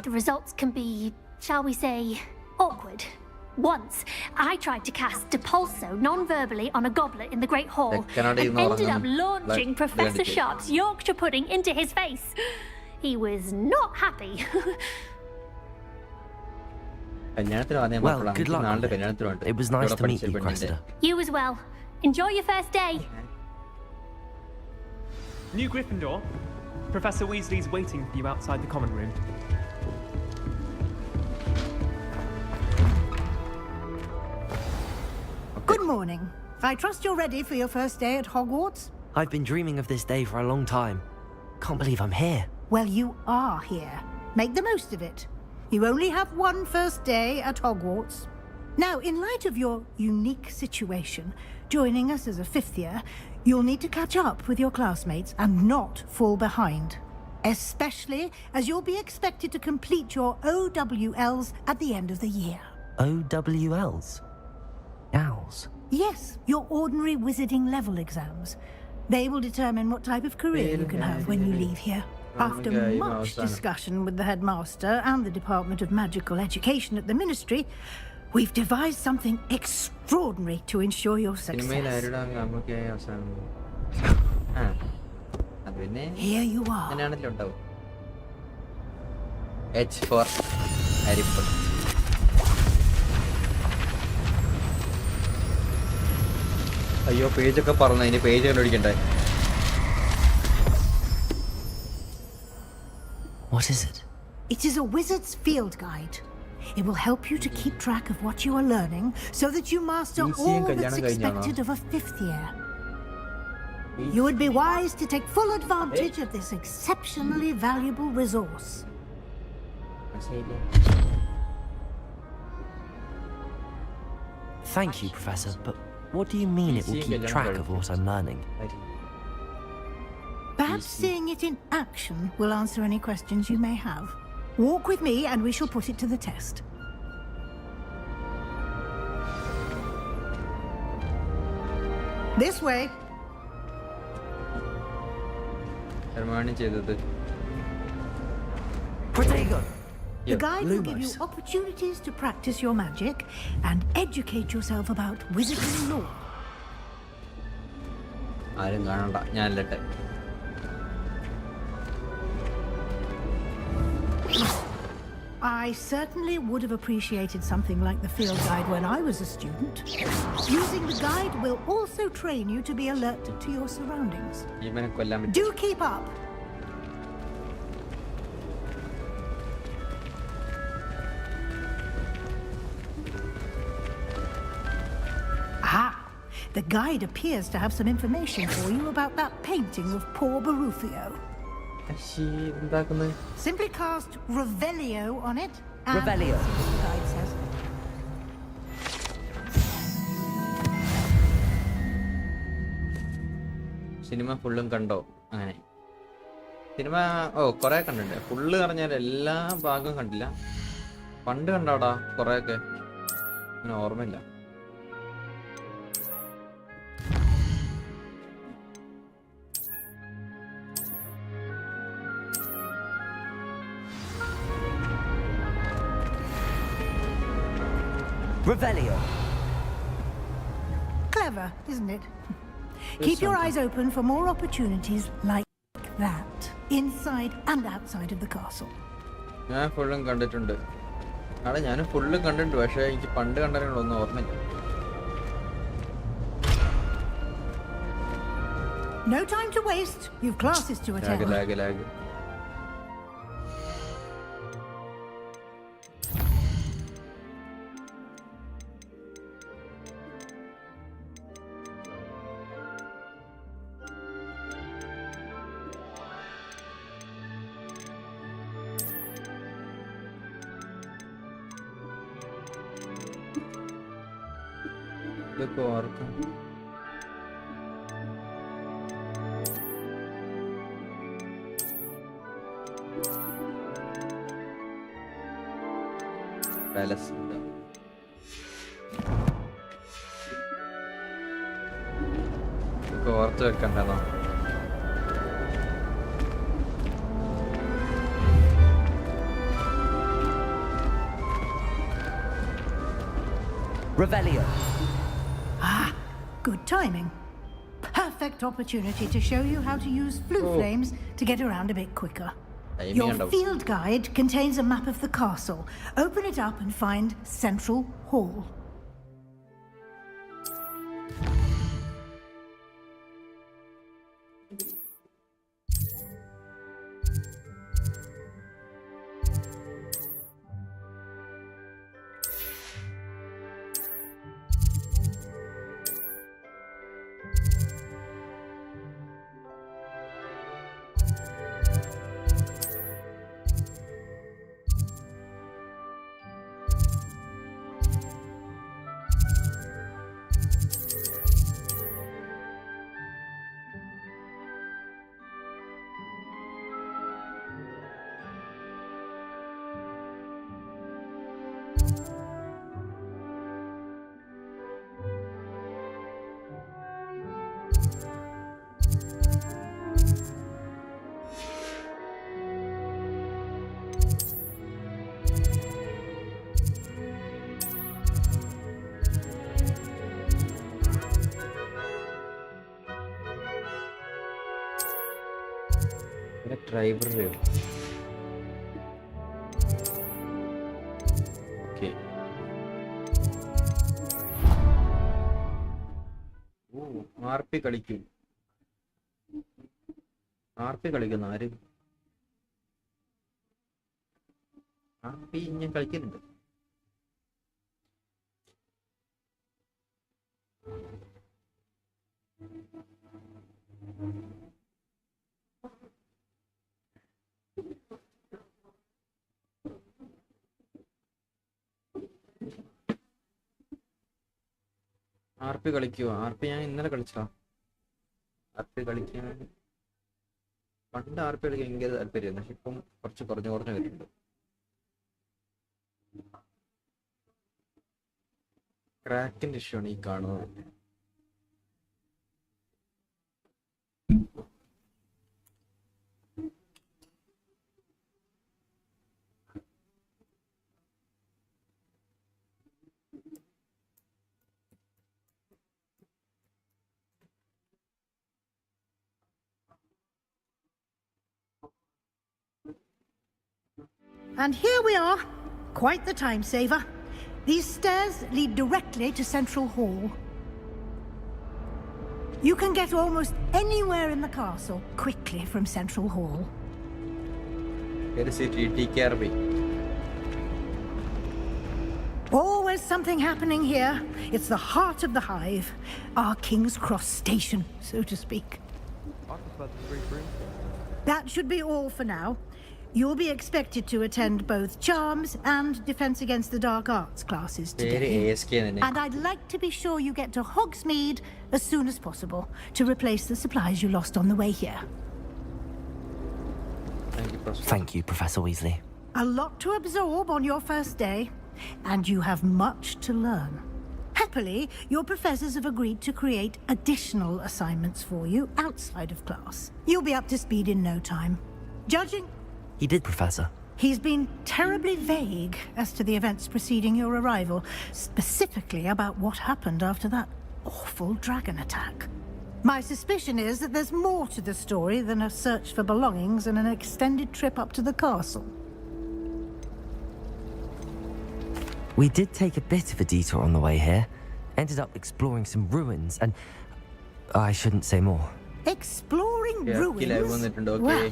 the results can be, shall we say, awkward. Once, I tried to cast Depulso non-verbally on a goblet in the Great Hall and ended up launching Professor Sharp's Yorkshire pudding into his face. He was not happy. Well, good luck with it. It was nice to meet you, Cressida. You as well. Enjoy your first day. New Gryffindor. Professor Weasley's waiting for you outside the common room. Good morning. I trust you're ready for your first day at Hogwarts? I've been dreaming of this day for a long time. Can't believe I'm here. Well, you are here. Make the most of it. You only have one first day at Hogwarts. Now, in light of your unique situation, joining us as a 5th year, you'll need to catch up with your classmates and not fall behind. Especially as you'll be expected to complete your OWLs at the end of the year. OWLs? Owls? Yes, your ordinary wizarding level exams. They will determine what type of career you can have when you leave here. After much discussion with the headmaster and the Department of Magical Education at the Ministry, we've devised something extraordinary to ensure your success. Here you are. H for Harry Potter. അയ്യോ പേജൊക്കെ പറഞ്ഞു അതിന്റെ page കണ്ടുപിടിക്കണ്ടേ What is it? It is a wizard's field guide. It will help you to keep track of what you are learning so that you master all that's expected of a 5th year. You would be wise to take full advantage of this exceptionally valuable resource. Thank you, Professor, but what do you mean it will keep track of what I'm learning? Perhaps seeing it in action will answer any questions you may have. Walk with me and we shall put it to the test. This way. Protego! The guide will give you opportunities to practice your magic and educate yourself about wizarding lore. I certainly would have appreciated something like the field guide when I was a student. Using the guide will also train you to be alert to your surroundings. Do keep up. Ah, the guide appears to have some information for you about that painting of poor Barufio. Simply cast Revelio on it. Revelio. The guide says. Cinema ഫുള്ളും കണ്ടോ? അങ്ങനെ cinema കുറെ കണ്ടിട്ടുണ്ട്. Full പറഞ്ഞാൽ എല്ലാ ഭാഗവും കണ്ടില്ല. പണ്ട് കണ്ടോടാ കുറെയൊക്കെ, അങ്ങനെ ഓർമ്മയില്ല. Revelio. Clever, isn't it? Keep your eyes open for more opportunities like that, inside and outside of the castle. ഞാൻ ഫുള്ളും കണ്ടിട്ടുണ്ട്. അവിടെ ഞാൻ ഫുള്ളും കണ്ടിട്ടുണ്ട്, പക്ഷേ എനിക്ക് പണ്ട് കണ്ടതിനൊന്നും ഓർമ്മയില്ല. No time to waste. You've classes to attend. Lag. ഇതൊക്കെ ഓർക്കാം. പാലസ് ഇതൊക്കെ ഓർത്ത് വെക്കണ്ടോ? Revelio. Ah, good timing. Perfect opportunity to show you how to use flue flames to get around a bit quicker. Your field guide contains a map of the castle. Open it up and find Central Hall. Driver rail. Okay. RP കളിക്കും. RP കളിക്കുന്ന ആര്? RP ഞാൻ കളിക്കുന്നുണ്ട്. RP കളിക്കുവോ? RP ഞാൻ ഇന്നലെ കളിച്ചാ. RP കളിക്കാൻ പണ്ട് RP കളിക്കാൻ ഭയങ്കര താല്പര്യമായിരുന്നു. പക്ഷെ ഇപ്പം കുറച്ച് കുറഞ്ഞു വരുന്നുണ്ട്. ക്രാക്കിന്റെ ഇഷ്യൂ ആണ് ഈ കാണുന്നത്. And here we are. Quite the time saver. These stairs lead directly to Central Hall. You can get almost anywhere in the castle quickly from Central Hall. Here is TKRP. Always something happening here. It's the heart of the hive. Our King's Cross station, so to speak. That should be all for now. You'll be expected to attend both Charms and Defense Against the Dark Arts classes today. And I'd like to be sure you get to Hogsmeade as soon as possible to replace the supplies you lost on the way here. Thank you, Professor Weasley. A lot to absorb on your first day, and you have much to learn. Happily, your professors have agreed to create additional assignments for you outside of class. You'll be up to speed in no time. Judging... He did, Professor. He's been terribly vague as to the events preceding your arrival, specifically about what happened after that awful dragon attack. My suspicion is that there's more to the story than a search for belongings and an extended trip up to the castle. We did take a bit of a detour on the way here. Ended up exploring some ruins and... I shouldn't say more. Exploring ruins? Well...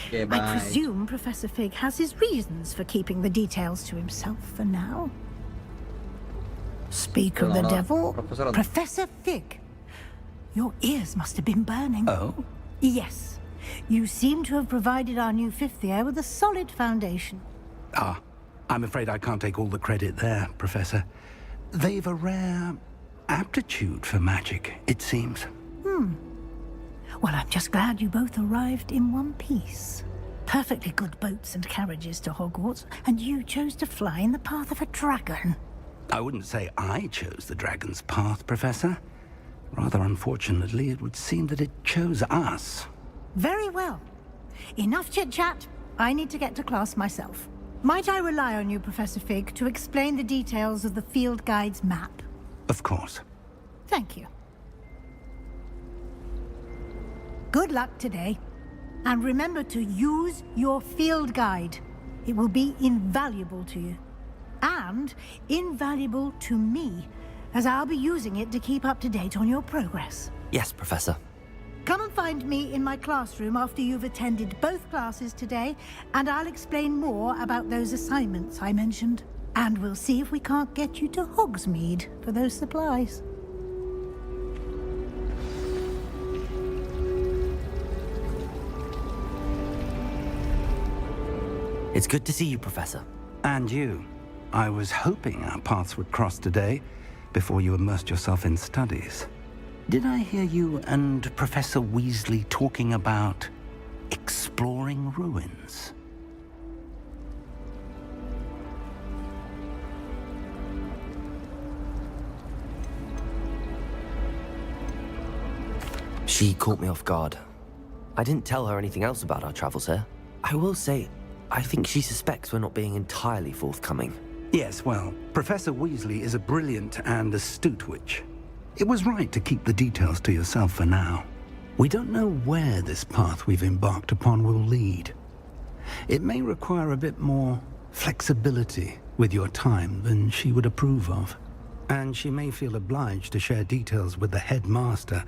Okay, I presume Professor Fig has his reasons for keeping the details to himself for now. Speak of the devil, Professor Fig. Your ears must have been burning. Oh? Yes. You seem to have provided our new fifth year with a solid foundation. I'm afraid I can't take all the credit there, Professor. They've a rare aptitude for magic, it seems. Well, I'm just glad you both arrived in one piece. Perfectly good boats and carriages to Hogwarts, and you chose to fly in the path of a dragon. I wouldn't say I chose the dragon's path, Professor. Rather unfortunately, it would seem that it chose us. Very well. Enough chit-chat. I need to get to class myself. Might I rely on you, Professor Fig, to explain the details of the field guide's map? Of course. Thank you. Good luck today. And remember to use your field guide. It will be invaluable to you. And invaluable to me, as I'll be using it to keep up to date on your progress. Yes, Professor. Come and find me in my classroom after you've attended both classes today, and I'll explain more about those assignments I mentioned. And we'll see if we can't get you to Hogsmeade for those supplies. It's good to see you, Professor. And you. I was hoping our paths would cross today, before you immersed yourself in studies. Did I hear you and Professor Weasley talking about exploring ruins? She caught me off guard. I didn't tell her anything else about our travels here. I will say, I think she suspects we're not being entirely forthcoming. Yes, well, Professor Weasley is a brilliant and astute witch. It was right to keep the details to yourself for now. We don't know where this path we've embarked upon will lead. It may require a bit more flexibility with your time than she would approve of. And she may feel obliged to share details with the headmaster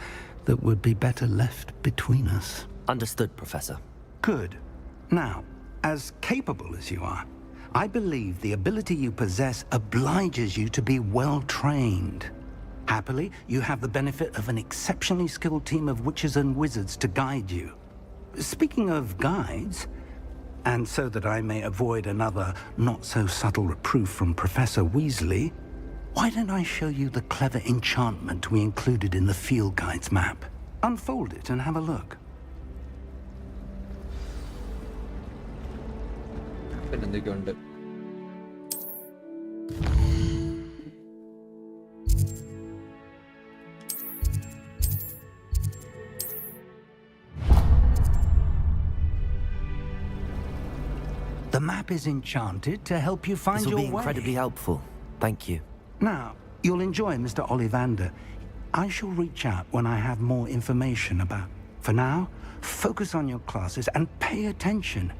that would be better left between us. Understood, Professor. Good. Now, as capable as you are, I believe the ability you possess obliges you to be well trained. Happily, you have the benefit of an exceptionally skilled team of witches and wizards to guide you. Speaking of guides, and so that I may avoid another not-so-subtle reproof from Professor Weasley, why don't I show you the clever enchantment we included in the field guide's map? Unfold it and have a look. The map is enchanted to help you find your way. This will be incredibly helpful. Thank you. Now, you'll enjoy Mr. Ollivander. I shall reach out when I have more information about. For now, focus on your classes and pay attention.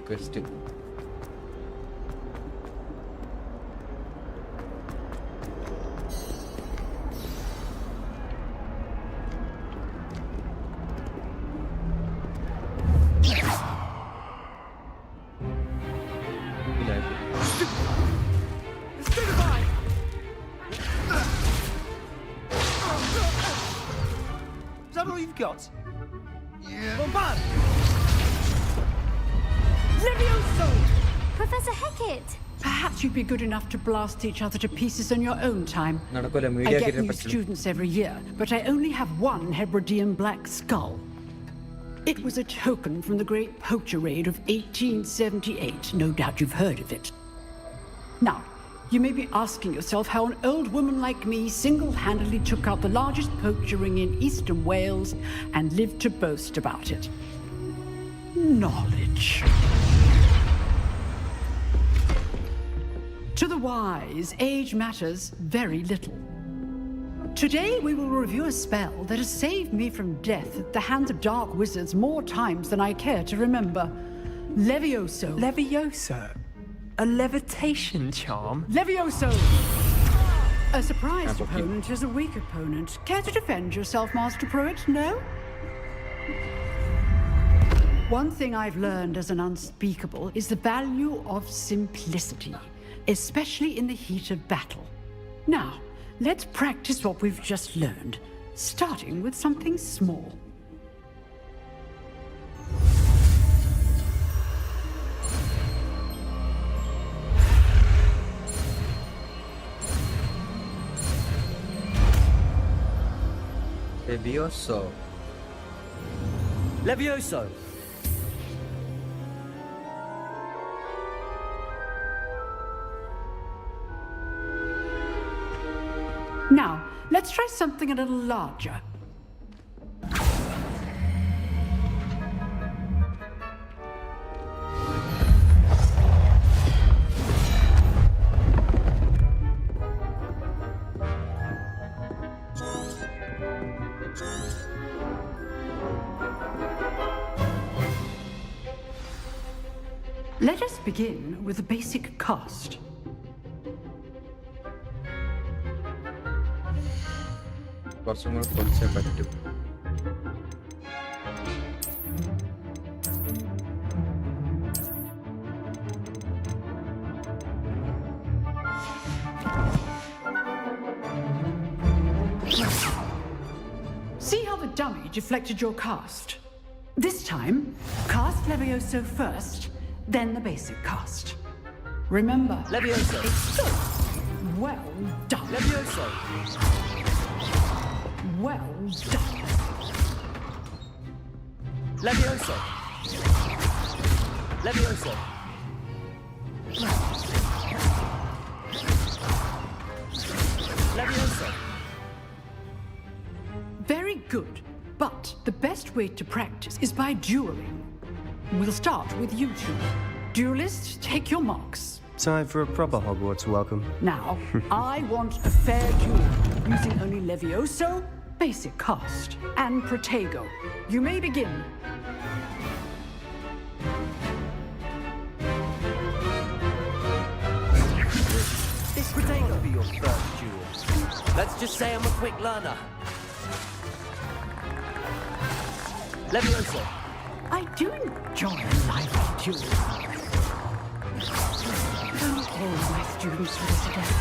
Quest. Is that all you've got? Yeah. Bombard! Levioso! Professor Hecat! Perhaps you'd be good enough to blast each other to pieces in your own time. I get new students every year, but I only have one Hebridean black skull. It was a token from the Great Poacher Raid of 1878. No doubt you've heard of it. Now, you may be asking yourself how an old woman like me single-handedly took out the largest poacher ring in eastern Wales and lived to boast about it. Knowledge. To the wise, age matters very little. Today we will review a spell that has saved me from death at the hands of dark wizards more times than I care to remember. Levioso. Levioso? A levitation charm? Levioso! A surprised opponent is a weak opponent. Care to defend yourself, Master Pruitt? No? One thing I've learned as an unspeakable is the value of simplicity. especially in the heat of battle. Now, let's practice what we've just learned, starting with something small. Levioso. Levioso. Now, let's try something a little larger. Let us begin with the basic cast. കുറച്ചും കൂടെ കുറച്ചേ പറ്റും. See how the dummy deflected your cast? This time, cast Levioso first, then the basic cast. Remember, Levioso. It's good. Well done. Levioso. Well done. Levioso. Levioso. Levioso. Very good. But the best way to practice is by dueling. We'll start with you two. Duelists, take your marks. Time for a proper Hogwarts welcome. Now, I want a fair duel, using only Levioso, basic cast, and Protego. You may begin. This Protego be your first duel. Let's just say I'm a quick learner. Levioso. I do enjoy lively duels. Don't all my students for this again.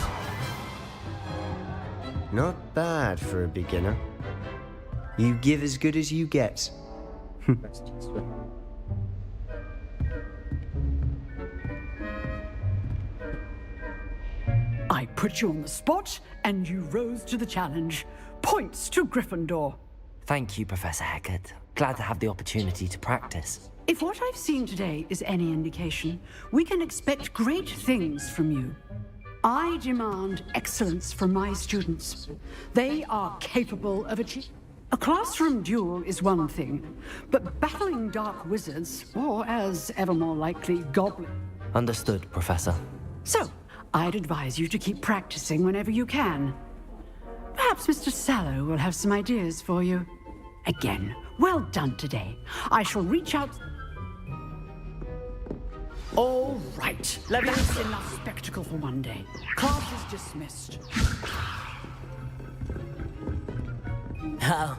Not bad for a beginner. You give as good as you get. I put you on the spot, and you rose to the challenge. Points to Gryffindor. Thank you, Professor Hecat. Glad to have the opportunity to practice. If what I've seen today is any indication, we can expect great things from you. I demand excellence from my students. They are capable of achieving. A classroom duel is one thing, but battling dark wizards, or as ever more likely, goblins. Understood, Professor. So, I'd advise you to keep practicing whenever you can. Perhaps Mr. Sallow will have some ideas for you. Again, well done today. I shall reach out. All right. That's enough spectacle for one day. Class is dismissed. Oh,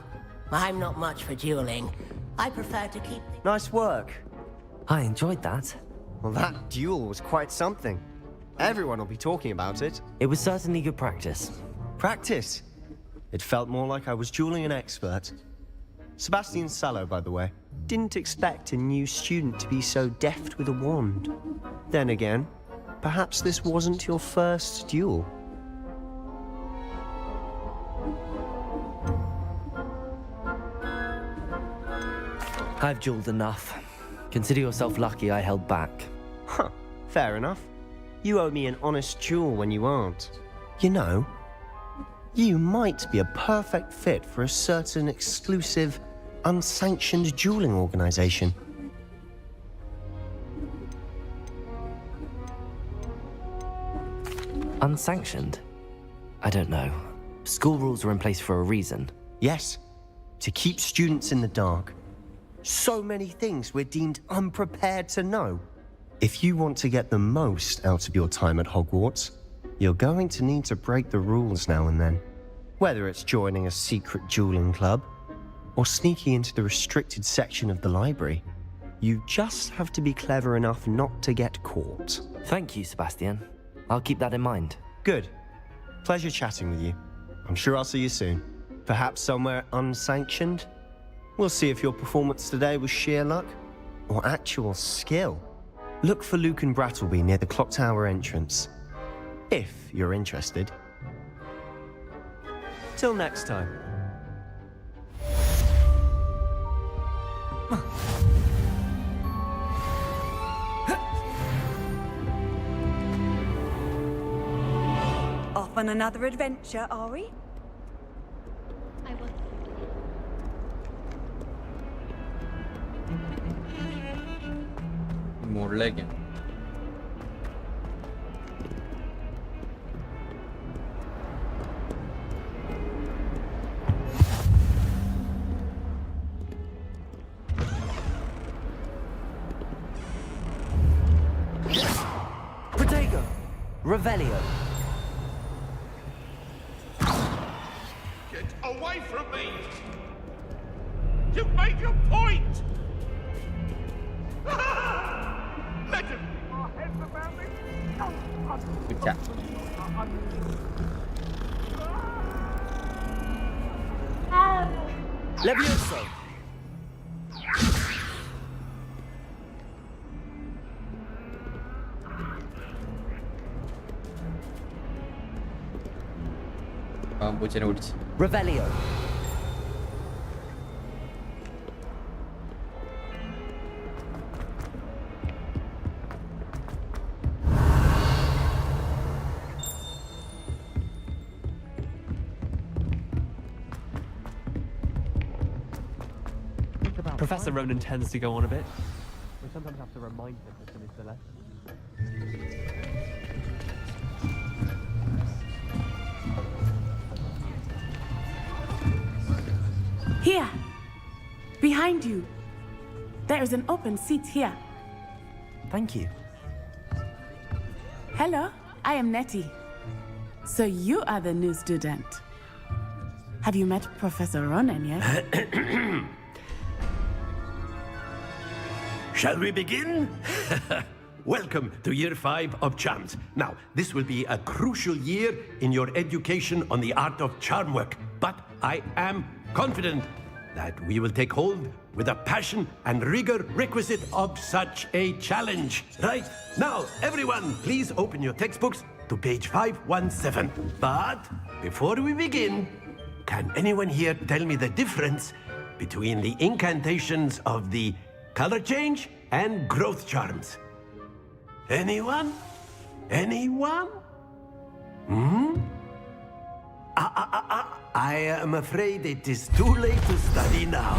I'm not much for dueling. I prefer to keep... Nice work. I enjoyed that. Well, that duel was quite something. Everyone will be talking about it. It was certainly good practice. Practice? It felt more like I was dueling an expert. Sebastian Sallow, by the way. Didn't expect a new student to be so deft with a wand. Then again, perhaps this wasn't your first duel. I've dueled enough. Consider yourself lucky I held back. Huh, fair enough. You owe me an honest duel when you aren't. You know, you might be a perfect fit for a certain exclusive, unsanctioned dueling organization. Unsanctioned? I don't know. School rules are in place for a reason. Yes, to keep students in the dark. So many things we're deemed unprepared to know. If you want to get the most out of your time at Hogwarts, you're going to need to break the rules now and then. Whether it's joining a secret dueling club, or sneaking into the restricted section of the library, you just have to be clever enough not to get caught. Thank you, Sebastian. I'll keep that in mind. Good. Pleasure chatting with you. I'm sure I'll see you soon. Perhaps somewhere unsanctioned? We'll see if your performance today was sheer luck or actual skill. Look for Luke and Brattleby near the clock tower entrance, if you're interested. Till next time. Off on another adventure, are we? I will. മുകളിലേക്ക് Protego! Revelio! Get away from me! You made your point! Let him keep our heads about me! Levioso! പൂച്ചനെ പിടിച്ച് Revelio! Professor Ronan tends to go on a bit. We sometimes have to remind him to finish the lesson. Here! Behind you! There is an open seat here. Thank you. Hello, I am Nettie. So you are the new student. Have you met Professor Ronan yet? Shall we begin? Welcome to Year 5 of Charms. Now, this will be a crucial year in your education on the art of charm work, but I am confident that we will take hold with the passion and rigor requisite of such a challenge. Right, now, everyone, please open your textbooks to page 517. But before we begin, can anyone here tell me the difference between the incantations of the color change and growth charms? Anyone? Anyone? I am afraid it is too late to study now.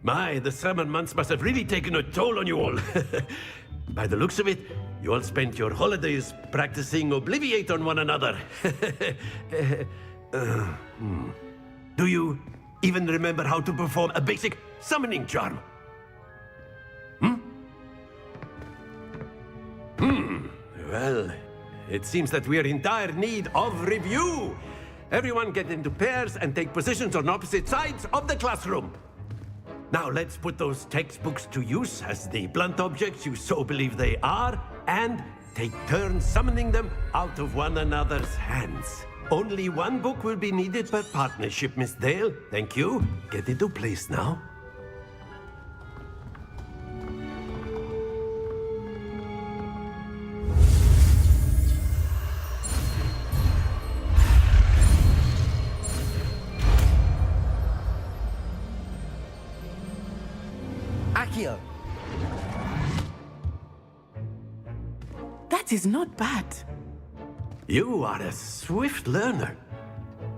My, the summer months must have really taken a toll on you all. By the looks of it, you all spent your holidays practicing Obliviate on one another. Do you even remember how to perform a basic summoning charm? Well, it seems that we are in dire need of review. Everyone get into pairs and take positions on opposite sides of the classroom. Now let's put those textbooks to use as the blunt objects you so believe they are, and take turns summoning them out of one another's hands. Only one book will be needed per partnership, Miss Dale. Thank you. Get into place now. Accio! That is not bad. You are a swift learner.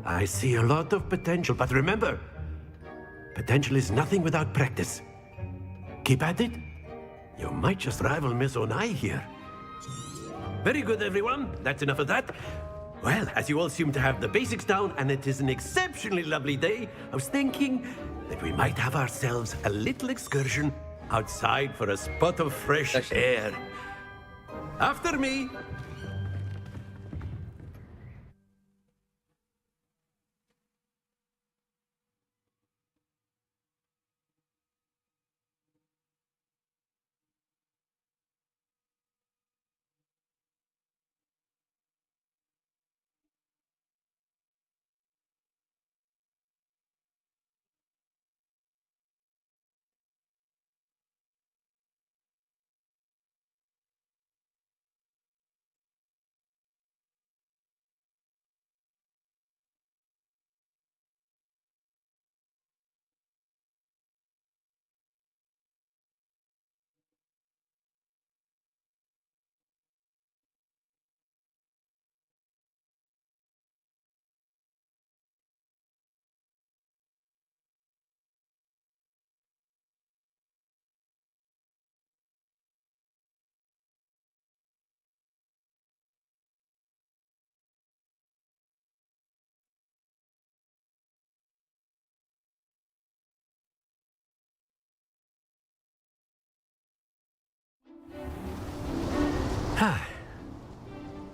I see a lot of potential, but remember, potential is nothing without practice. Keep at it. You might just rival Miss Onai here. Very good, everyone. That's enough of that. Well, as you all seem to have the basics down, and it is an exceptionally lovely day, I was thinking that we might have ourselves a little excursion outside for a spot of fresh air. After me.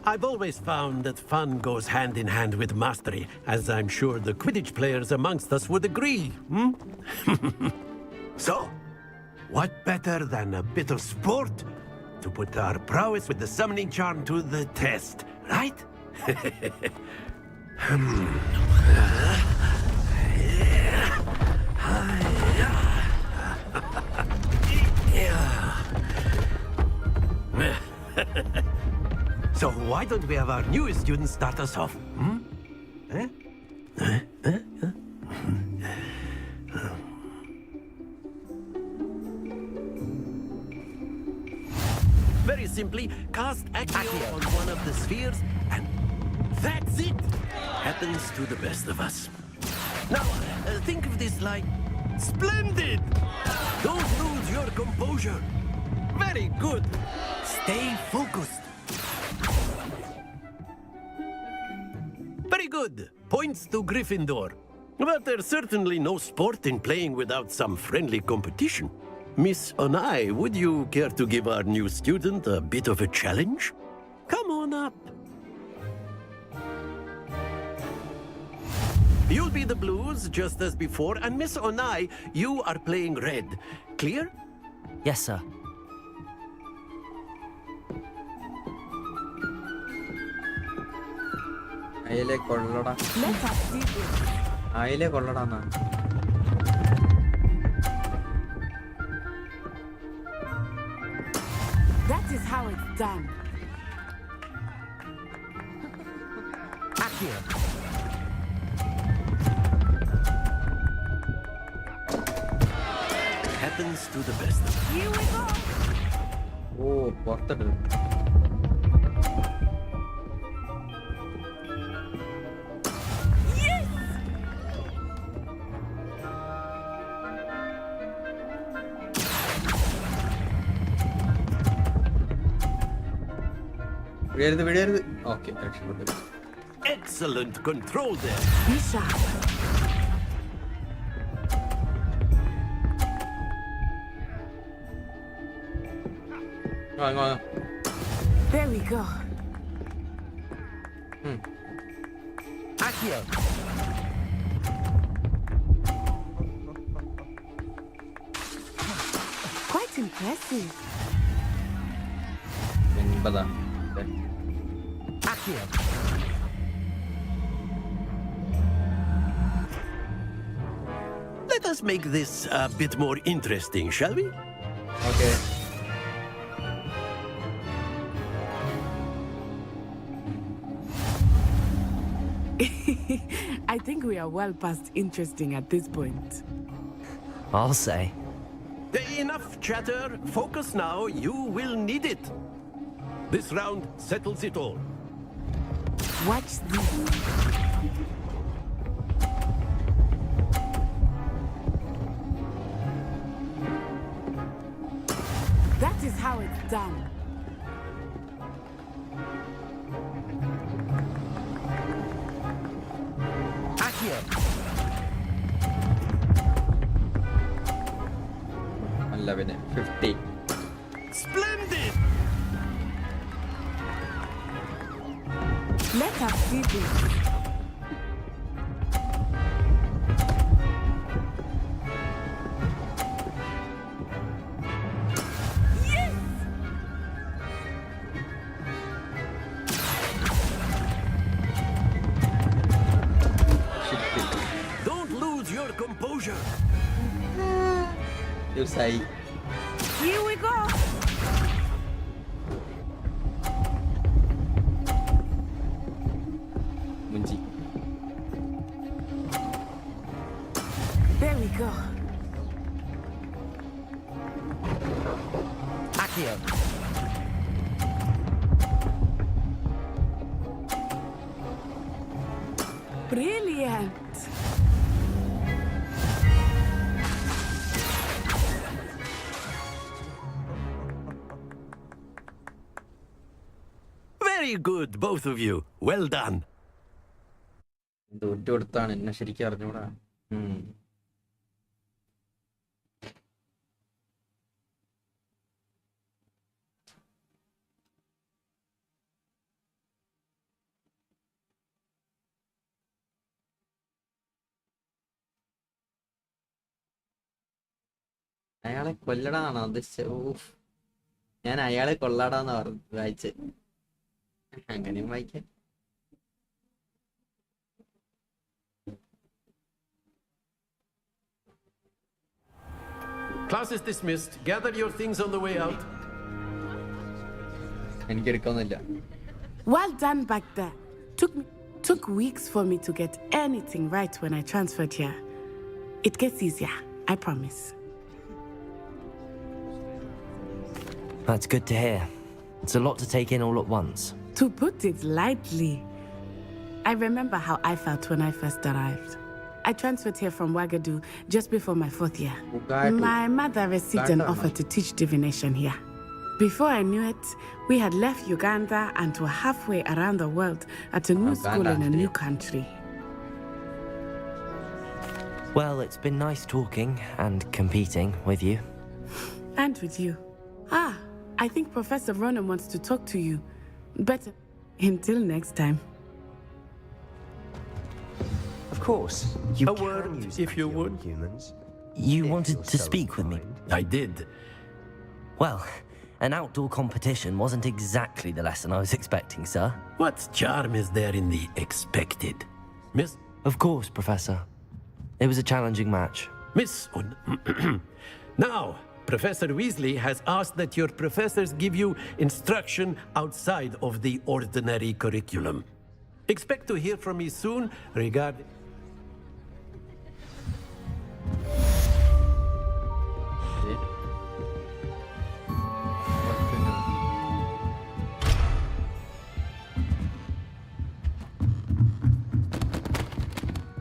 I've always found that fun goes hand in hand with mastery, as I'm sure the Quidditch players amongst us would agree, hmm? So, what better than a bit of sport to put our prowess with the summoning charm to the test, right? So why don't we have our newest student start us off? Hmm? Very simply, cast Accio on one of the spheres, and that's it! Happens to the best of us. Now, think of this like splendid! Don't lose your composure. Very good. Stay focused. Very good. Points to Gryffindor. But there's certainly no sport in playing without some friendly competition. Miss Onai, would you care to give our new student a bit of a challenge? Come on up. You'll be the blues, just as before, and Miss Onai, you are playing red. Clear? Yes, sir. അയിലെ കൊള്ളടാ അയിലെ കൊള്ളടാന്നാ That is how it's done. Accio. Happens to the best of us. Here we go. Oh, പുറത്തിട്ട് വിടരുത് okay രക്ഷപ്പെട്ടു Excellent control there. Be sharp. വാങ്ങ There we go. Accio. Quite impressive. എൺപതാ Accio. Let us make this a bit more interesting, shall we? Okay. I think we are well past interesting at this point. I'll say. Enough chatter. Focus now. You will need it. This round settles it all. Watch this. That is how it's done. Accio. 11, 50. Splendid! Let us see this. Don't lose your composure. You say. Here we go. Munji. There we go. Accio. Brilliant. Very good, both of you. Well done. തോറ്റു കൊടുത്താണ് എന്നെ ശരിക്കും അറിഞ്ഞൂടാ അയാളെ കൊല്ലടാന്നാണോ ഉദ്ദേശിച്ചത്? ഊഫ്, ഞാൻ അയാളെ കൊള്ളാടാന്ന് പറഞ്ഞു വായിച്ച്. അങ്ങനെയും വായിക്കാം. Class is dismissed. Gather your things on the way out. എനിക്കെടുക്കൊന്നുമില്ല. Well done back there. Took weeks for me to get anything right when I transferred here. It gets easier, I promise. That's good to hear. It's a lot to take in all at once. To put it lightly, I remember how I felt when I first arrived. I transferred here from Wagadu just before my 4th year. My mother received an offer to teach divination here. Before I knew it, we had left Uganda and were halfway around the world at a new school in a new country. Well, it's been nice talking and competing with you. And with you. I think Professor Ronan wants to talk to you. Better until next time. Of course. You A word, if you would. Humans. You wanted to speak with me? I did. Well, an outdoor competition wasn't exactly the lesson I was expecting, sir. What charm is there in the expected? Miss? Of course, Professor. It was a challenging match. Miss... Now, Professor Weasley has asked that your professors give you instruction outside of the ordinary curriculum. Expect to hear from me soon regarding...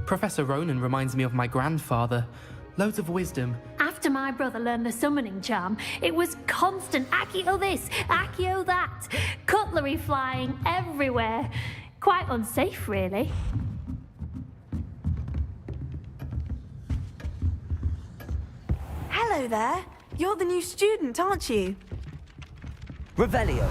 Professor Ronan reminds me of my grandfather. Loads of wisdom. After my brother learned the summoning charm, it was constant Accio this, Accio that. Cutlery flying everywhere. Quite unsafe, really. Hello there. You're the new student, aren't you? Revelio.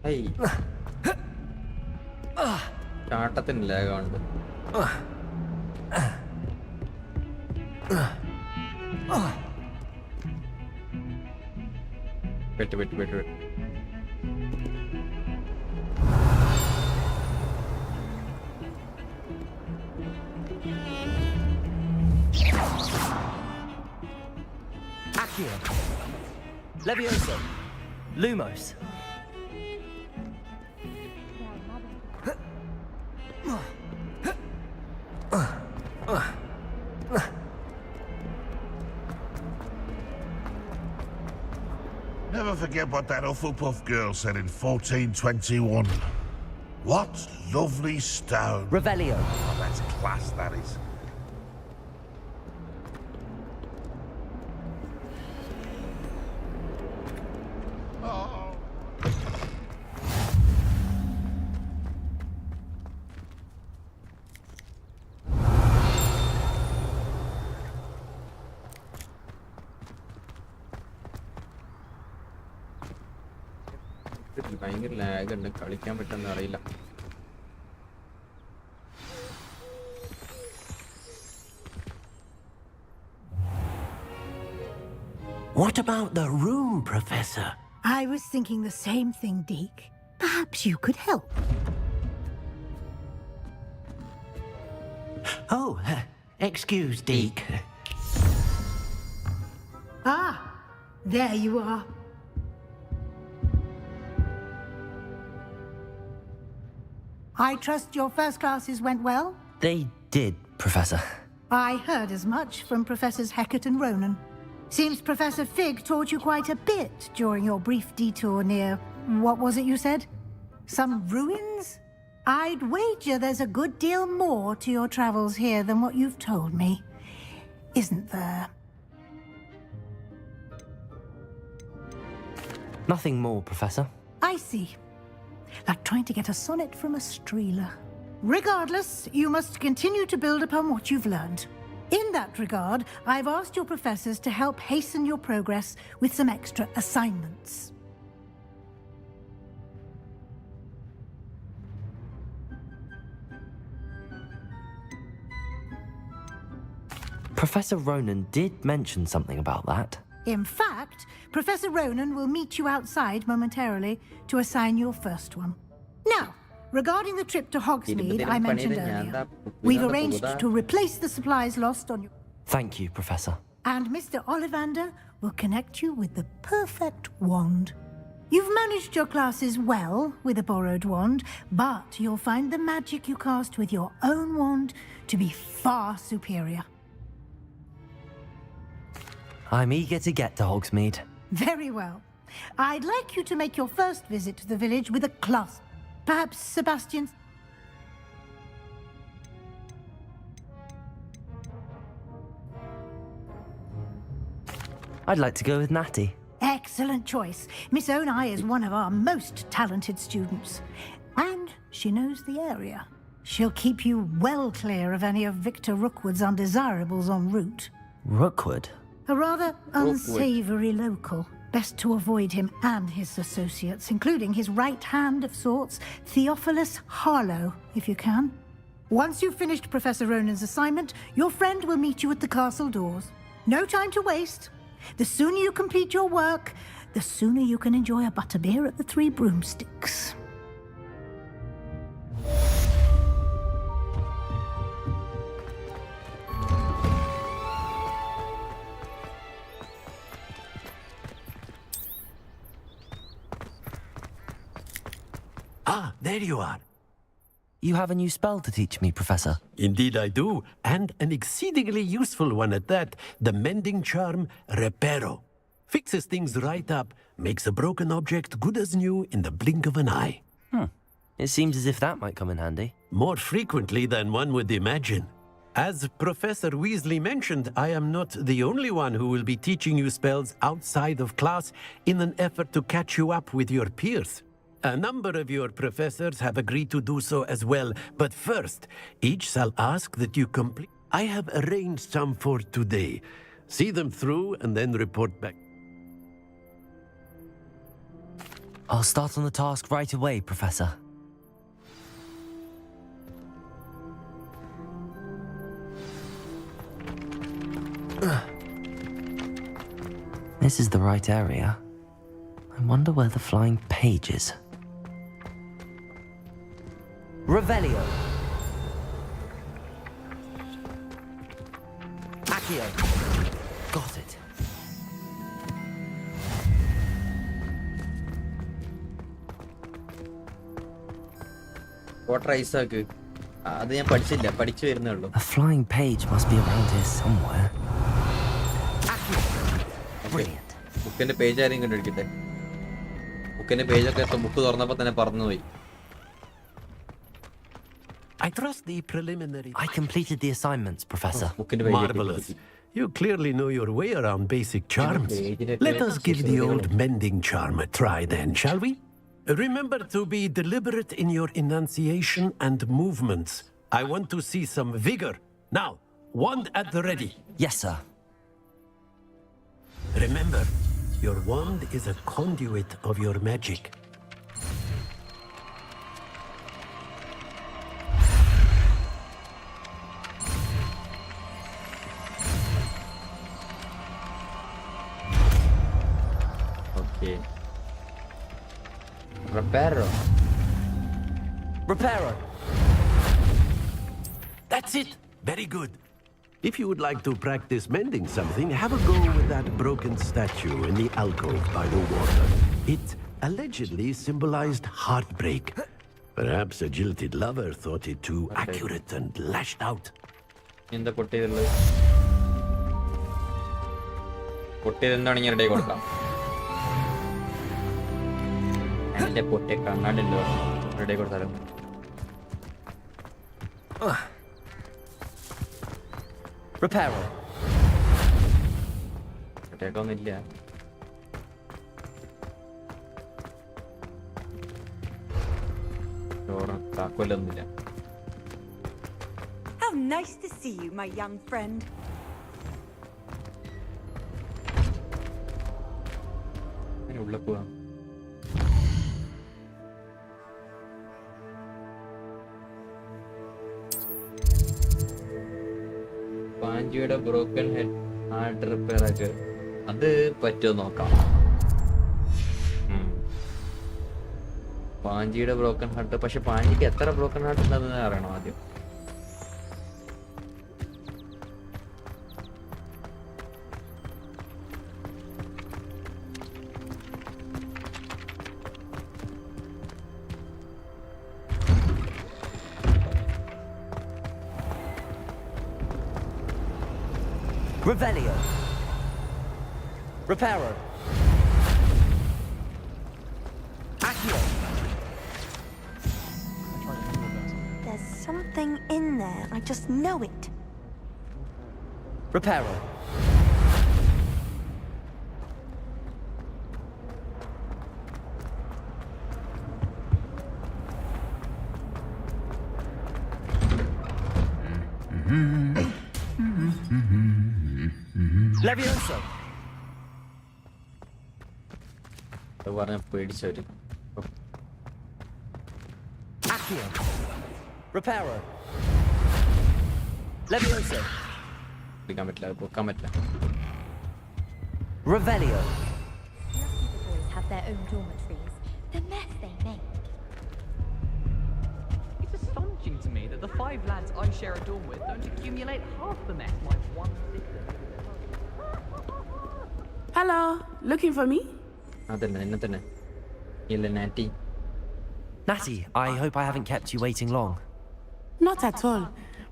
Hey. ചാട്ടത്തിന് ലാഗുണ്ട്. വെട്ട്. Accio. Levioso. Lumos. Never forget what that Hufflepuff girl said in 1421. What lovely stone. Revelio. Oh, that's class, that is. ഭയങ്കര lag ഉണ്ട്, കളിക്കാൻ പറ്റുമെന്ന് അറിയില്ല. What about the room, Professor? I was thinking the same thing, Deke. Perhaps you could help. Oh, excuse, Deke. There you are. I trust your first classes went well? They did, Professor. I heard as much from Professors Hecat and Ronan. Seems Professor Fig taught you quite a bit during your brief detour near... what was it you said? Some ruins? I'd wager there's a good deal more to your travels here than what you've told me. Isn't there? Nothing more, Professor. I see. Like trying to get a sonnet from a streeler. Regardless, you must continue to build upon what you've learned. In that regard, I've asked your professors to help hasten your progress with some extra assignments. Professor Ronan did mention something about that. In fact, Professor Ronan will meet you outside momentarily to assign your first one. Now, regarding the trip to Hogsmeade I mentioned earlier, we've arranged to replace the supplies lost on you. Thank you, Professor. And Mr. Ollivander will connect you with the perfect wand. You've managed your classes well with a borrowed wand, but you'll find the magic you cast with your own wand to be far superior. I'm eager to get to Hogsmeade. Very well. I'd like you to make your first visit to the village with a class. Perhaps Sebastian... I'd like to go with Natty. Excellent choice. Miss Onai is one of our most talented students. And she knows the area. She'll keep you well clear of any of Victor Rookwood's undesirables en route. Rookwood? A rather unsavory local. Best to avoid him and his associates, including his right hand of sorts, Theophilus Harlow, if you can. Once you've finished Professor Ronan's assignment, your friend will meet you at the castle doors. No time to waste. The sooner you complete your work, the sooner you can enjoy a butterbeer at the Three Broomsticks. Ah, there you are. You have a new spell to teach me, Professor. Indeed I do, and an exceedingly useful one at that. The mending charm, Reparo. Fixes things right up, makes a broken object good as new in the blink of an eye. It seems as if that might come in handy. More frequently than one would imagine. As Professor Weasley mentioned, I am not the only one who will be teaching you spells outside of class in an effort to catch you up with your peers. A number of your professors have agreed to do so as well, but first, each shall ask that you complete. I have arranged some for today. See them through and then report back. I'll start on the task right away, Professor. This is the right area. I wonder where the flying page is. Revelio. Accio. Got it. What Isaac? അത് ഞാൻ പഠിച്ചില്ല, പഠിച്ചു വരുന്നേ ഉള്ളൂ. A flying page must be around here somewhere. Brilliant. ബുക്കിന്റെ page ആരെയും കണ്ടുപിടിക്കട്ടെ. ബുക്കിന്റെ പേജൊക്കെ book തുറന്നപ്പോൾ തന്നെ പറന്നുപോയി. I trust the preliminary... I completed the assignments, Professor. Marvelous. You clearly know your way around basic charms. Let us give the old mending charm a try then, shall we? Remember to be deliberate in your enunciation and movements. I want to see some vigor. Now, wand at the ready. Yes, sir. Remember, your wand is a conduit of your magic. Okay. Reparo. That's it. Very good. If you would like to practice mending something, have a go with that broken statue in the alcove by the water. It allegedly symbolized heartbreak. Perhaps a jilted lover thought it too accurate and lashed out. In the pottery. Pottery day കൊടുക്കാം. അതിന്റെ പൊട്ടെ കണ്ണാടില്ലോ ready കൊടുത്താലും. Reparo. ഒന്നുമില്ല. താക്കോലൊന്നുമില്ല. How nice to see you, my young friend. ഉള്ള പോവാ. പാഞ്ചിയുടെ broken head heart repair ഒക്കെ അത് പറ്റുമോ നോക്കാം. പാഞ്ചിയുടെ ബ്രോക്കൺ ഹാർട്ട്, പക്ഷെ പാഞ്ചിക്ക് എത്ര ബ്രോക്കൺ ഹാർട്ട് ഉണ്ടെന്ന് അറിയണം ആദ്യം. Revelio. Reparo. Accio. There's something in there. I just know it. Reparo. Levioso. പറഞ്ഞ പേടിച്ചവര്. Accio. Reparo. Levioso. പിടിക്കാൻ പറ്റില്ല, അത് പൊക്കാൻ പറ്റില്ല. Revelio. Lucky the boys have their own dormitories. The mess they make. It's astonishing to me that the 5 lads I share a dorm with don't accumulate half the mess my one sister. Hello, looking for me? അതന്നെ എന്നെ തന്നെ. ഇല്ല നാറ്റി. Natty, I hope I haven't kept you waiting long. Not at all.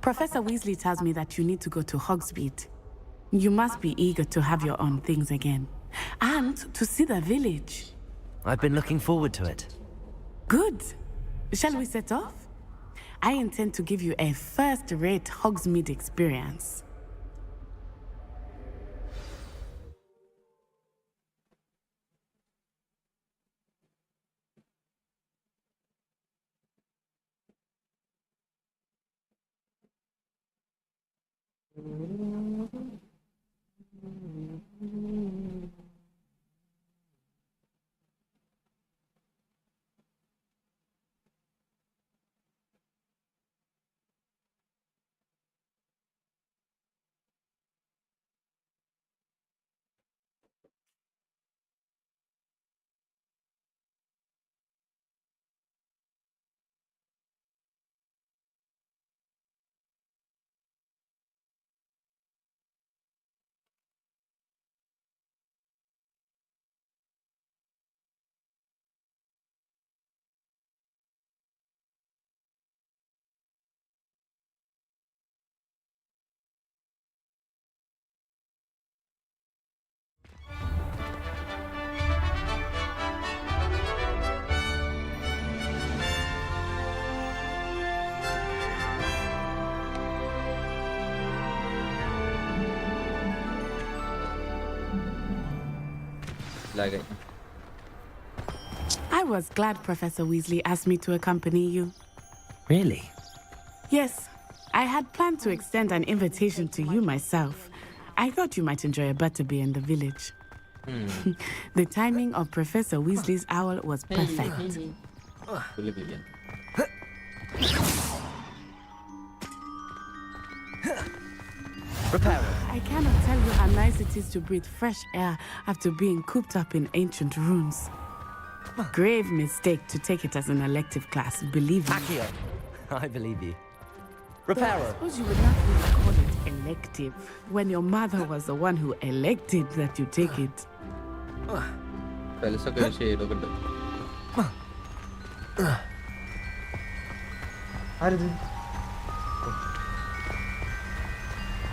Professor Weasley tells me that you need to go to Hogsmeade. You must be eager to have your own things again. And to see the village. I've been looking forward to it. Good. Shall we set off? I intend to give you a first-rate Hogsmeade experience. I was glad Professor Weasley asked me to accompany you. Really? Yes, I had planned to extend an invitation to you myself. I thought you might enjoy a butterbeer in the village. The timing of Professor Weasley's owl was perfect. I cannot tell you how nice it is to breathe fresh air after being cooped up in ancient rooms. Grave mistake to take it as an elective class, believe me. Accio. I believe you. Though I suppose you would not really call it elective when your mother was the one who elected that you take it.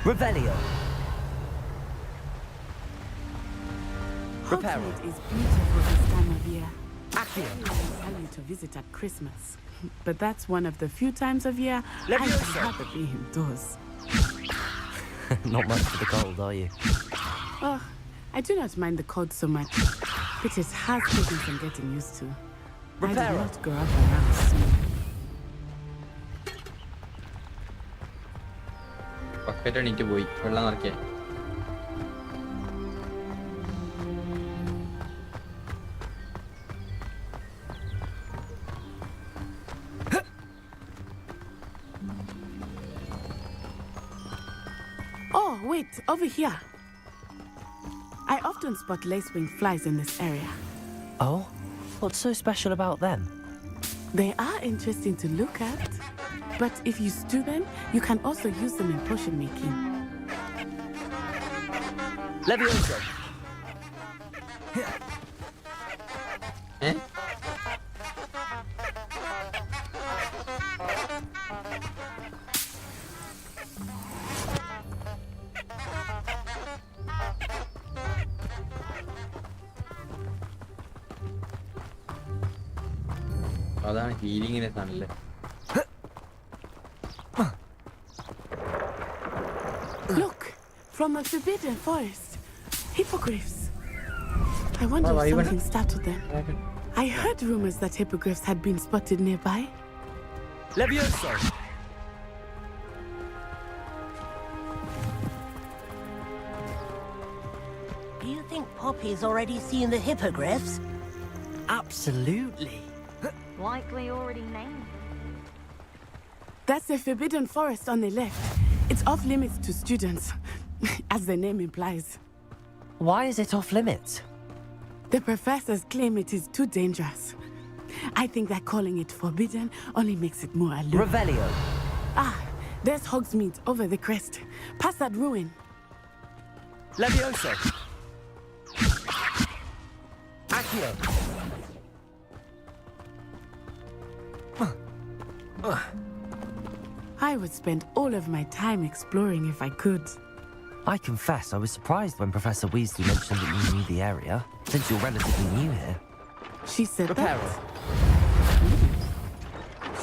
Revelio. Hogsmeade is beautiful this time of year. I tell you to visit at Christmas, but that's one of the few times of year I would rather be indoors. Not much for the cold, are you? Oh, I do not mind the cold so much, but it has taken some getting used to. I did not grow up around snow. Bucket എണീറ്റ് പോയി വെള്ളം നിറയ്ക്കാൻ. Oh, Oh, wait, over here. I often spot lacewing flies in this area. Oh? What's so special about them? They are interesting to look at, but if you stew them, you can also use them in potion making. Levioso. Eh? അതാണ് ഹീലിങ്ങിനെ സാധനല്ലേ. Look, from a forbidden forest, hippogriffs. I wonder if something startled them. I heard rumors that hippogriffs had been spotted nearby. Levioso. Do you think Poppy's already seen the hippogriffs? Absolutely. Likely already named. That's the forbidden forest on the left. It's off limits to students, as the name implies. Why is it off limits? The professors claim it is too dangerous. I think that calling it forbidden only makes it more alluring. Revelio. Ah, there's Hogsmeade over the crest. Past that ruin. Levioso. Accio. I would spend all of my time exploring if I could. I confess I was surprised when Professor Weasley mentioned that you knew the area, since you're relatively new here. She said that.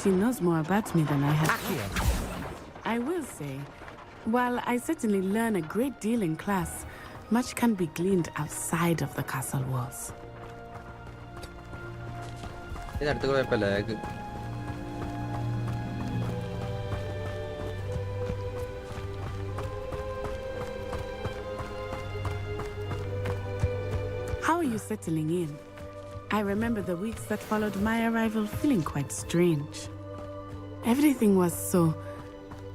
She knows more about me than I have. I will say, while I certainly learn a great deal in class, much can be gleaned outside of the castle walls. How are you settling in? I remember the weeks that followed my arrival feeling quite strange. Everything was so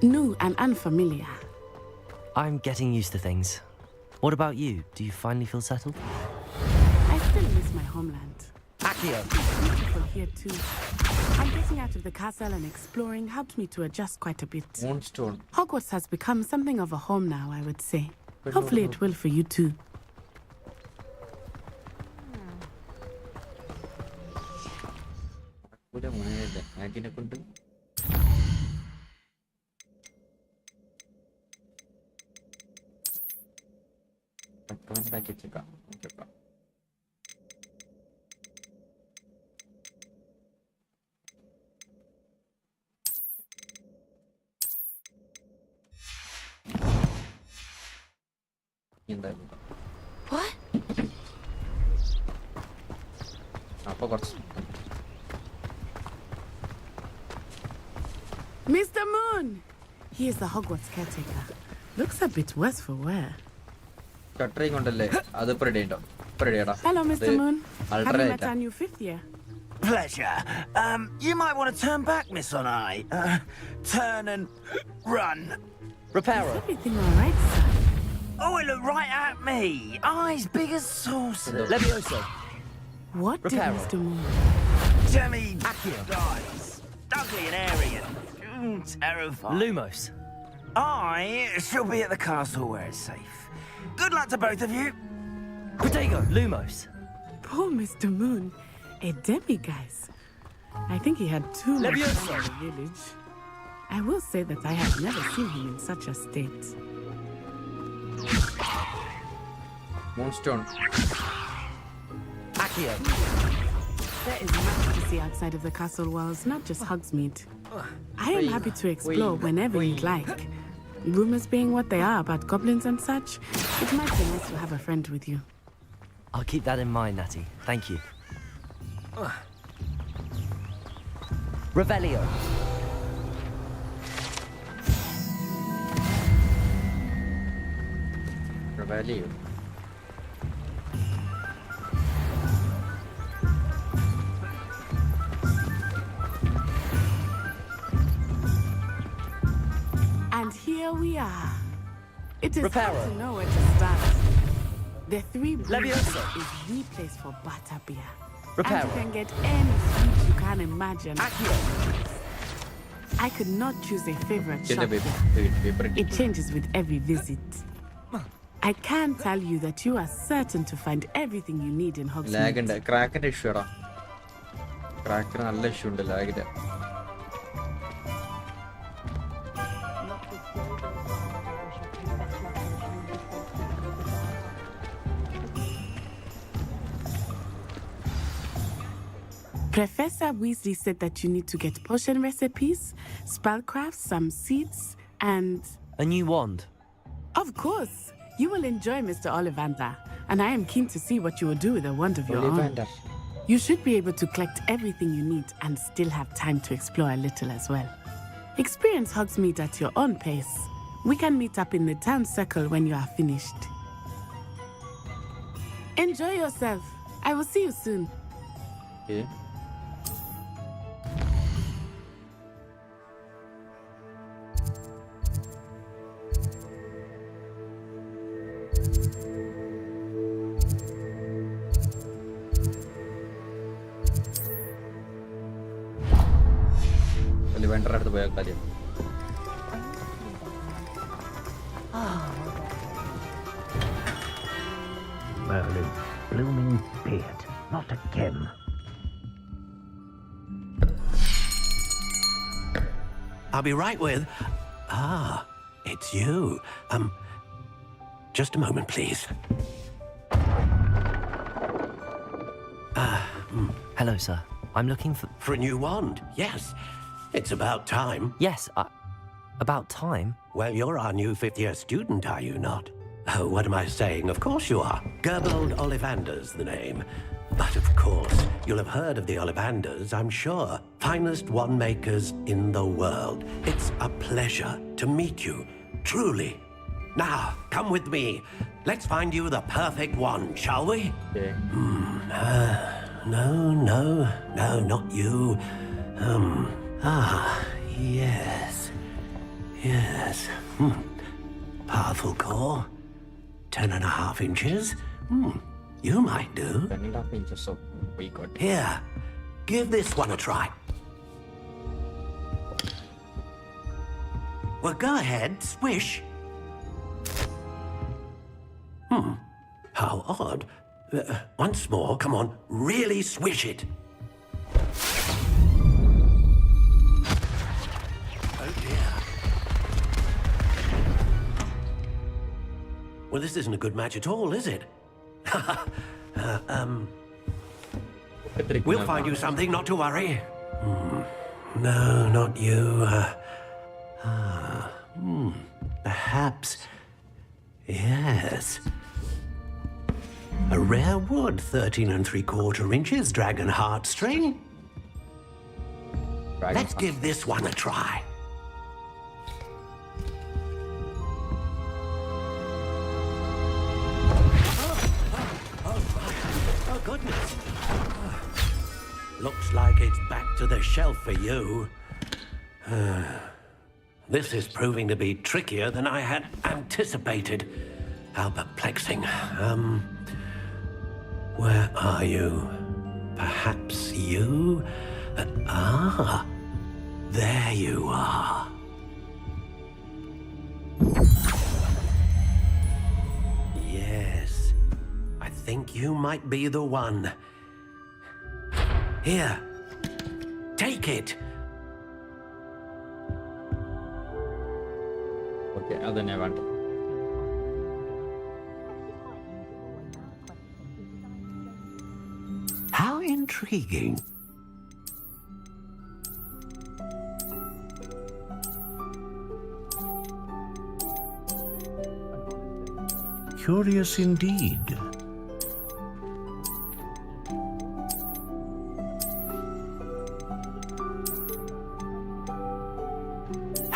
new and unfamiliar. I'm getting used to things. What about you? Do you finally feel settled? I still miss my homeland. Accio. It's beautiful here too. And getting out of the castle and exploring helped me to adjust quite a bit. Moonstone. Hogwarts has become something of a home now, I would say. Hopefully it will for you too. What? Mr. Moon! He is the Hogwarts caretaker. Looks a bit worse for wear. Hello, Mr. Moon. Having met our new fifth year. Pleasure. You might want to turn back, Miss Onai. Turn and run. Is everything all right, sir? Oh, it looked right at me. Eyes big as saucers. Levioso. What did Mr. Moon? Jemmy guys. Ugly and airy and terrifying. Lumos. I shall be at the castle where it's safe. Good luck to both of you. Protego, Lumos. Poor Mr. Moon. A demiguise. I think he had too much fun in the village. I will say that I have never seen him in such a state. Moonstone. Accio. There is much to see outside of the castle walls, not just Hogsmeade. I am happy to explore whenever you'd like. Rumors being what they are about goblins and such, it might be nice to have a friend with you. I'll keep that in mind, Natty. Thank you. Revelio. Revelio. And here we are. It is Reparo. hard to know where to start. The Three Brews Levioso. is the place for butterbeer. Reparo. And you can get any sweet you can imagine. I could not choose a favorite shop. It changes with every visit. I can tell you that you are certain to find everything you need in Hogsmeade. Lag ഉണ്ട് ക്രാക്കിന്റെ issue എടാ ക്രാക്കിന് നല്ല issue ഉണ്ട് ലാഗിന്റെ Professor Weasley said that you need to get potion recipes, spellcrafts, some seeds, and... A new wand. Of course! You will enjoy Mr. Ollivander, and I am keen to see what you will do with a wand of your Ollivander. own. You should be able to collect everything you need and still have time to explore a little as well. Experience Hogsmeade at your own pace. We can meet up in the town circle when you are finished. Enjoy yourself. I will see you soon. Okay. Ollivander അടുത്ത് പോയാൽ കാര്യം Merlin, blooming beard, not again. I'll be right with... Ah, it's you. Just a moment, please. Hello, sir. I'm looking for... For a new wand, yes. It's about time. Yes, about time? Well, you're our new fifth-year student, are you not? Oh, what am I saying? Of course you are. Gerbold Ollivander's the name. But of course, you'll have heard of the Ollivanders, I'm sure. Finest wand makers in the world. It's a pleasure to meet you, truly. Now, come with me. Let's find you the perfect wand, shall we? Okay. No, not you. Yes. Powerful core. 10.5 inches. You might do. 10.5 inches, so we got. Here, give this one a try. Well, go ahead, swish. How odd. Once more, come on, really swish it. Oh dear. Well, this isn't a good match at all, is it? We'll find you something, not to worry. No, not you. Perhaps. Yes. A rare wood, 13 3/4 inches, dragon heartstring. Let's give this one a try. Oh, goodness. Looks like it's back to the shelf for you. This is proving to be trickier than I had anticipated. How perplexing. Where are you? Perhaps you? There you are. Yes, I think you might be the one. Here, take it. Okay, അതന്നെ വേണ്ട. How intriguing. Curious indeed.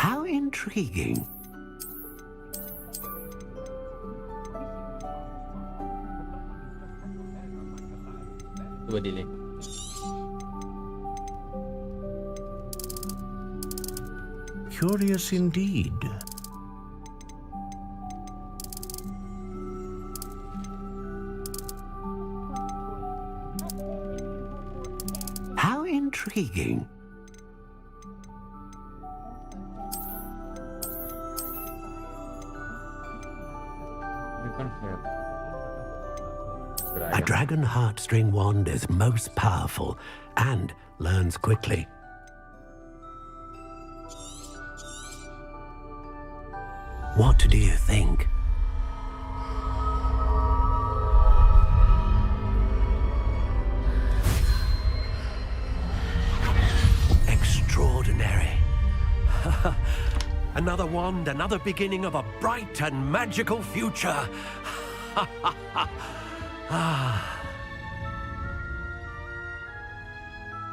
How intriguing. Delay. Curious indeed. Intriguing. A dragon heartstring wand is most powerful and learns quickly. What do you think? Extraordinary. Another wand, another beginning of a bright and magical future.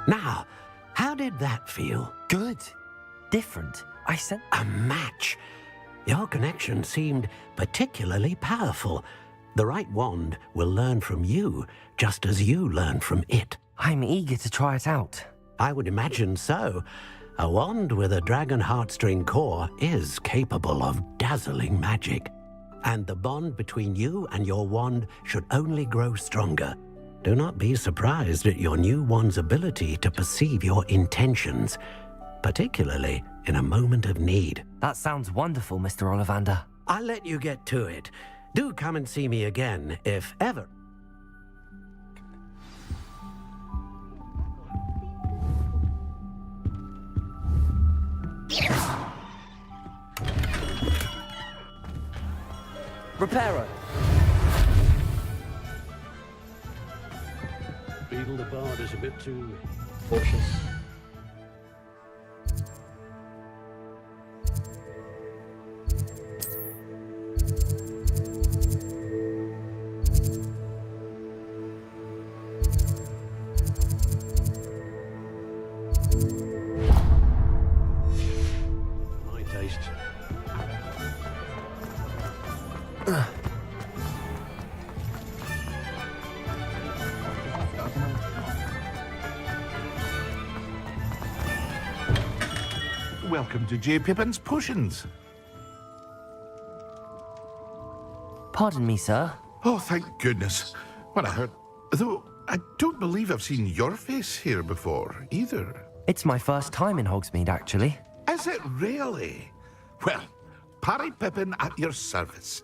Now, how did that feel? Good. Different. I said... A match. Your connection seemed particularly powerful. The right wand will learn from you, just as you learn from it. I'm eager to try it out. I would imagine so. A wand with a dragon heartstring core is capable of dazzling magic. And the bond between you and your wand should only grow stronger. Do not be surprised at your new wand's ability to perceive your intentions, particularly in a moment of need. That sounds wonderful, Mr. Ollivander. I'll let you get to it. Do come and see me again, if ever. Reparo. Beetle the Bard is a bit too cautious. my taste. Welcome to J. Pippin's Potions. Pardon me, sir. Oh, thank goodness. When I heard... Though, I don't believe I've seen your face here before, either. It's my first time in Hogsmeade, actually. Is it really? Well, Parry Pippin at your service.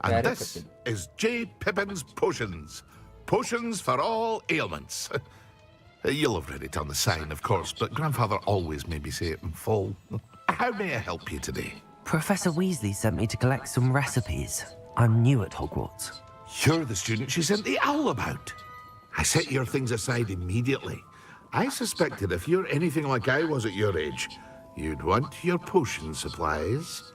And Parry this Pippin. is J. Pippin's Potions. Potions for all ailments. You'll have read it on the sign, of course, but Grandfather always made me say it in full. How may I help you today? Professor Weasley sent me to collect some recipes. I'm new at Hogwarts. You're the student she sent the owl about. I set your things aside immediately. I suspected if you're anything like I was at your age, you'd want your potion supplies.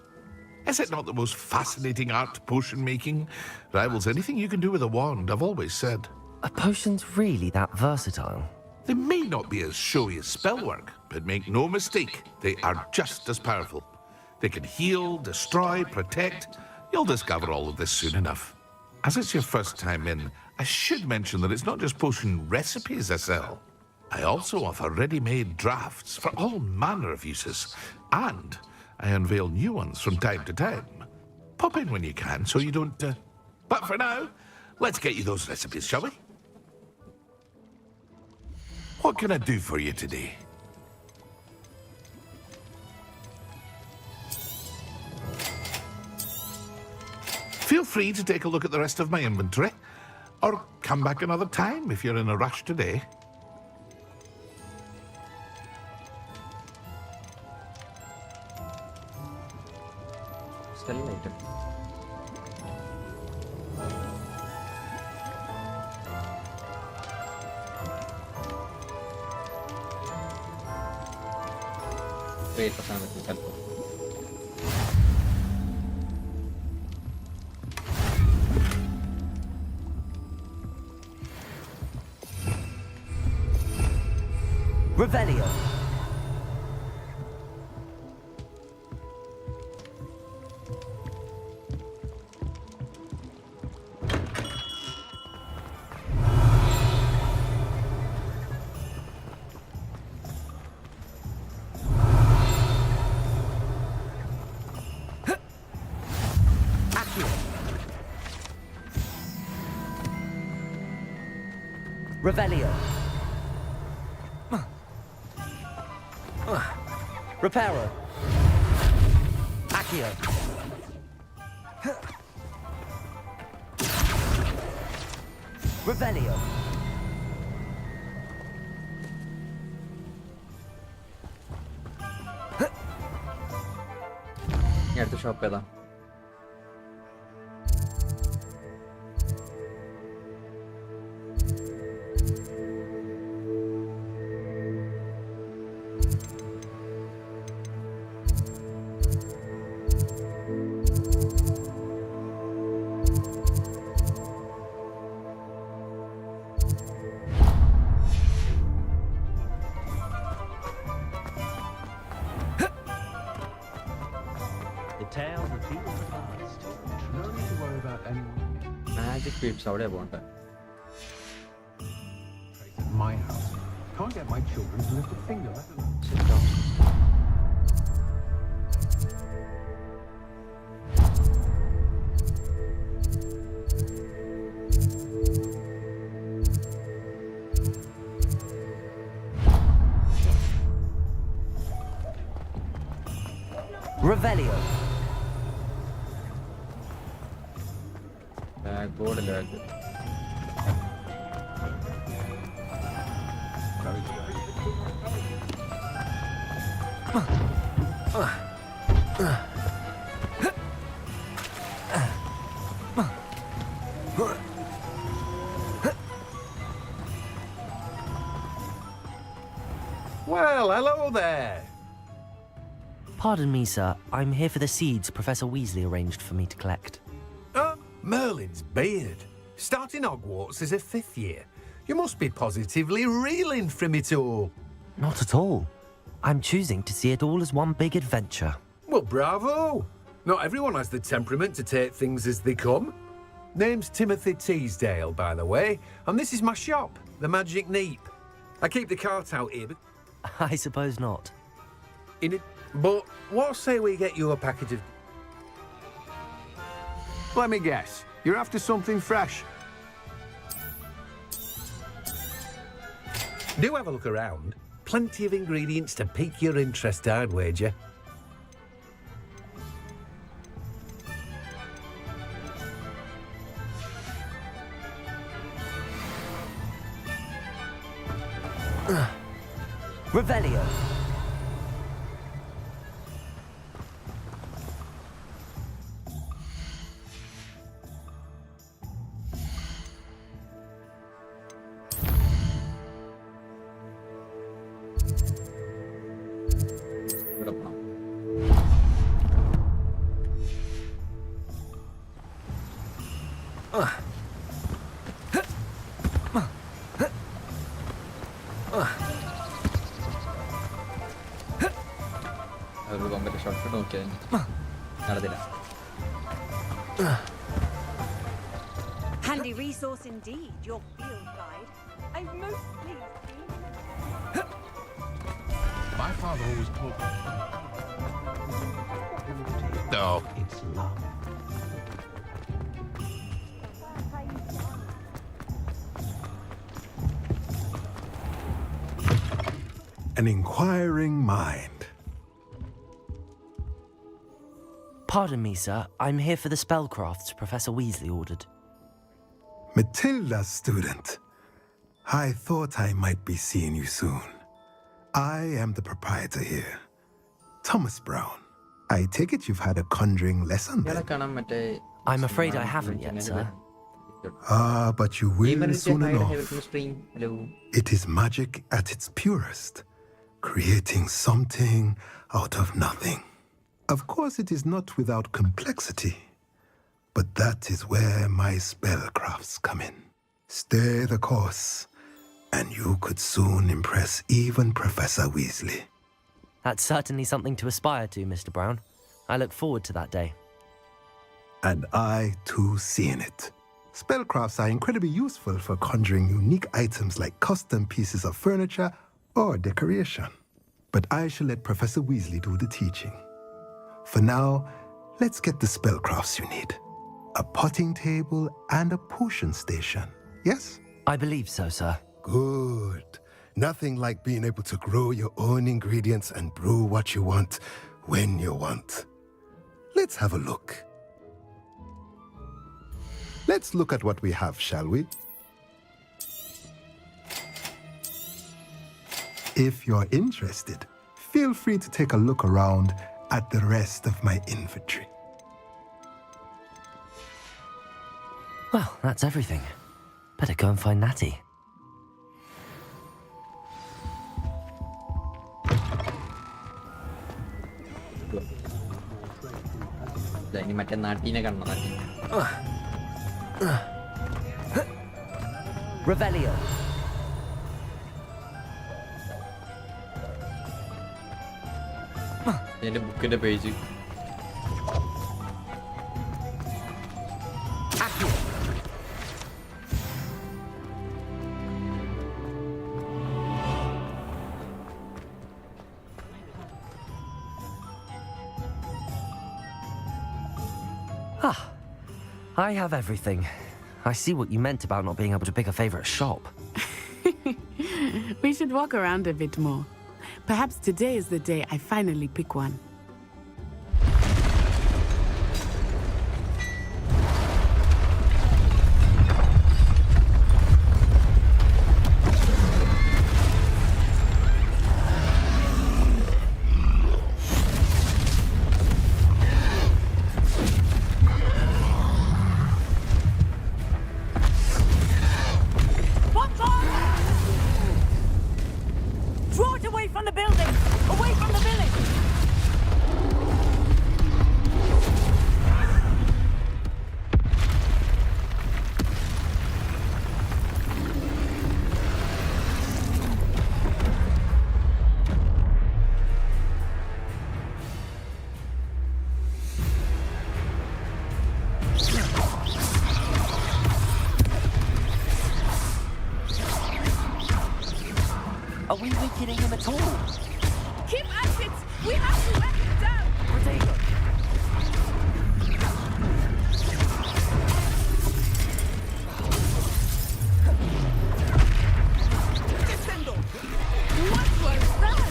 Is it not the most fascinating art, potion making? Rivals anything you can do with a wand, I've always said. Are potions really that versatile? They may not be as showy as spellwork, but make no mistake, they are just as powerful. They can heal, destroy, protect. You'll discover all of this soon enough. As it's your first time in, I should mention that it's not just potion recipes I sell. I also offer ready-made drafts for all manner of uses, and I unveil new ones from time to time. Pop in when you can so you don't... But for now, let's get you those recipes, shall we? What can I do for you today? Feel free to take a look at the rest of my inventory, or come back another time if you're in a rush today. Still later. Wait, pasang natin sa cellphone. Revelio. Revelio. Reparo. Accio. Revelio. ഇനി അടുത്ത shop ഏതാ? Magic Pepys അവിടെ പോകണ്ടേ? My house. Can't get my children to lift a finger, let alone... Revelio. Backboard back. Well, hello there. Pardon me, sir. I'm here for the seeds Professor Weasley arranged for me to collect. Merlin's beard. Starting Hogwarts as a 5th year. You must be positively reeling from it all. Not at all. I'm choosing to see it all as one big adventure. Well, bravo. Not everyone has the temperament to take things as they come. Name's Timothy Teasdale, by the way, and this is my shop, the Magic Neep. I keep the cart out here, but... I suppose not. But what say we get you a packet of... Let me guess. You're after something fresh. Do have a look around. Plenty of ingredients to pique your interest, I'd wager. Revelio. Handy resource indeed, your field guide. I'm most pleased. My father always told me... No. It's love. An inquiring mind. Pardon me, sir. I'm here for the spellcrafts Professor Weasley ordered. Matilda, student. I thought I might be seeing you soon. I am the proprietor here, Thomas Brown. I take it you've had a conjuring lesson then? I'm afraid I haven't yet, sir. Ah, but you will soon enough. It is magic at its purest, creating something out of nothing. Of course, it is not without complexity, but that is where my spellcrafts come in. Stay the course, and you could soon impress even Professor Weasley. That's certainly something to aspire to, Mr. Brown. I look forward to that day. And I, too, see in it. Spellcrafts are incredibly useful for conjuring unique items like custom pieces of furniture or decoration. But I shall let Professor Weasley do the teaching. For now, let's get the spellcrafts you need. A potting table and a potion station, yes? I believe so, sir. Good. Nothing like being able to grow your own ingredients and brew what you want when you want. Let's have a look. Let's look at what we have, shall we? If you're interested, feel free to take a look around at the rest of my inventory. Well, that's everything. Better go and find Natty. ഇനി മറ്റേ നാട്ടീനെ കാണണം. Revelio. എന്റെ ബുക്കിന്റെ page. I have everything. I see what you meant about not being able to pick a favorite shop. We should walk around a bit more. Perhaps today is the day I finally pick one. Are we weakening him at all? Keep at it! We have to let him down! Rodrigo. What was that?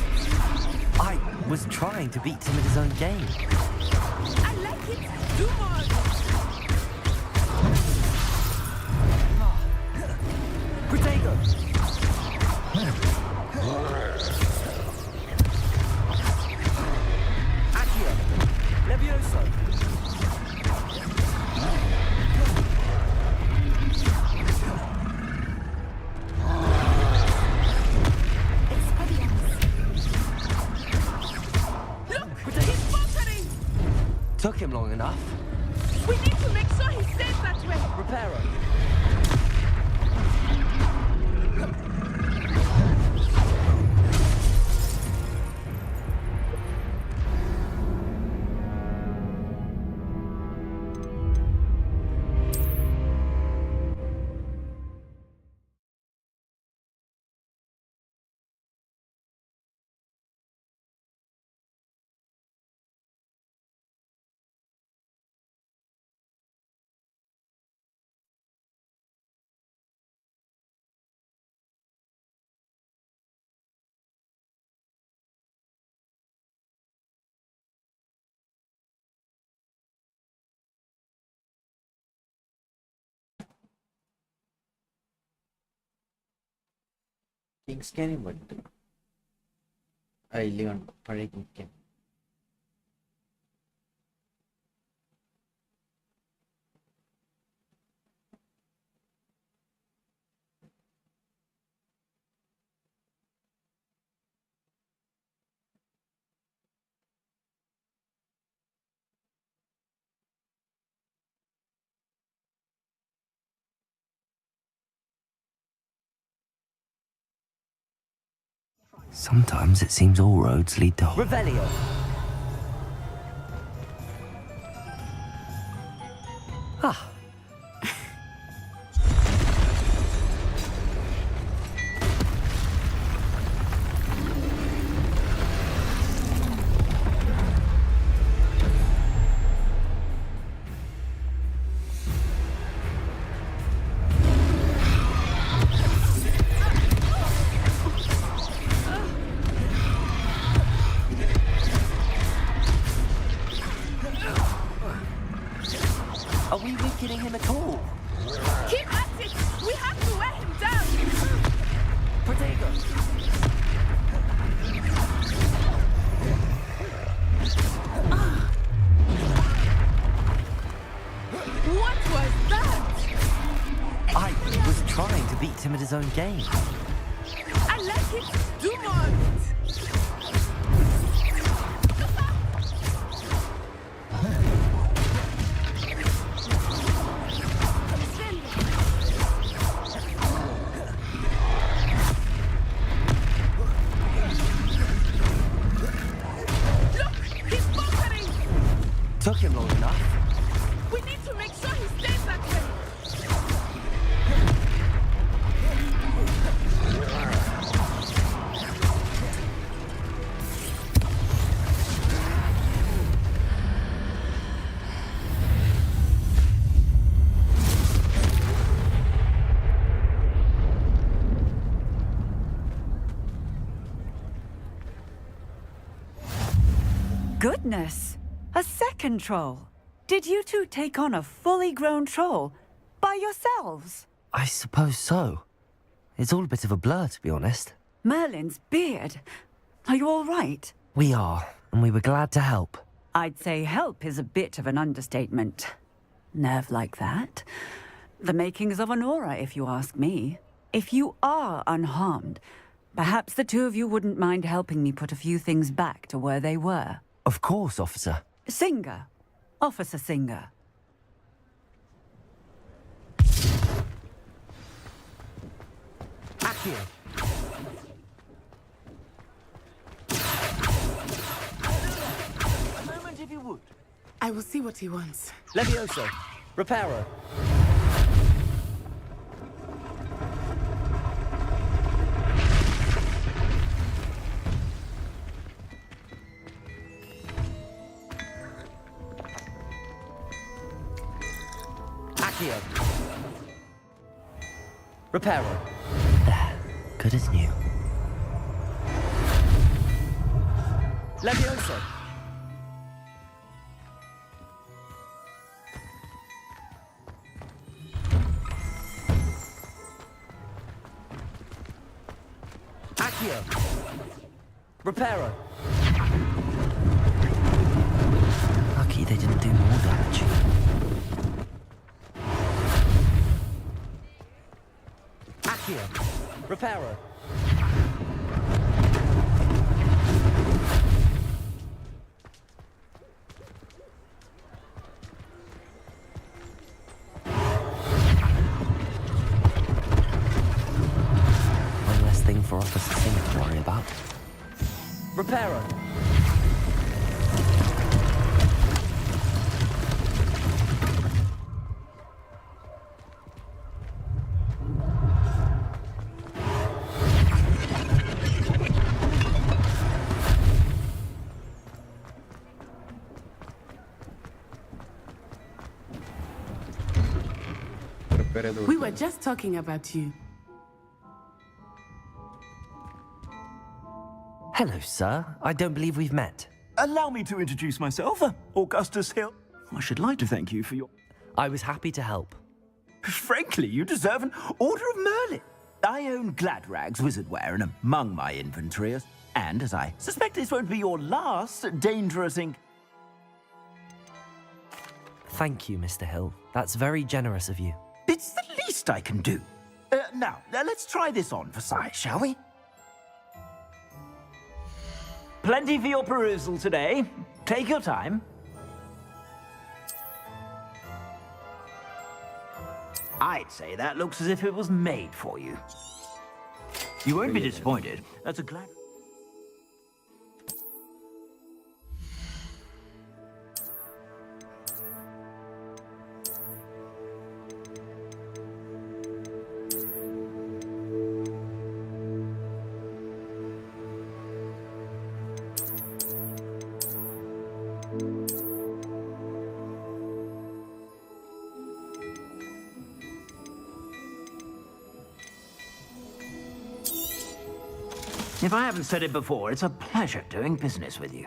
I was trying to beat him at his own game. I like it! Do more! Rodrigo. Accio. Levioso. Took him long enough. We need to make sure he stays that way. Reparo. King scanning പറ്റും. അതിൽ കണ്ടു പഴയ king scan. Sometimes it seems all roads lead to Revelio. Ah. trying to beat him at his own game. I like it. Do more. Took him long enough. We need to make sure he stays that way. Goodness! A second troll. Did you two take on a fully grown troll by yourselves? I suppose so. It's all a bit of a blur, to be honest. Merlin's beard. Are you all right? We are, and we were glad to help. I'd say help is a bit of an understatement. Nerve like that. The makings of an aura, if you ask me. If you are unharmed, perhaps the two of you wouldn't mind helping me put a few things back to where they were. Of course, officer. Singer. Officer Singer. Back here. A moment if you would. I will see what he wants. Levioso. Reparo. Accio. Reparo. There. Good as new. Levioso. Accio. Reparo. Lucky they didn't do more damage. Accio. Reparo. One less thing for Officer Singer to worry about. Reparo. We were just talking about you. Hello, sir. I don't believe we've met. Allow me to introduce myself, Augustus Hill. I should like to thank you for your... I was happy to help. Frankly, you deserve an Order of Merlin. I own Gladrag's wizardware, and among my inventory, and as I suspect this won't be your last dangerous ink... Thank you, Mr. Hill. That's very generous of you. It's the least I can do. Now, let's try this on for size, shall we? Plenty for your perusal today. Take your time. I'd say that looks as if it was made for you. You won't be disappointed. That's a glad... If I haven't said it before, it's a pleasure doing business with you.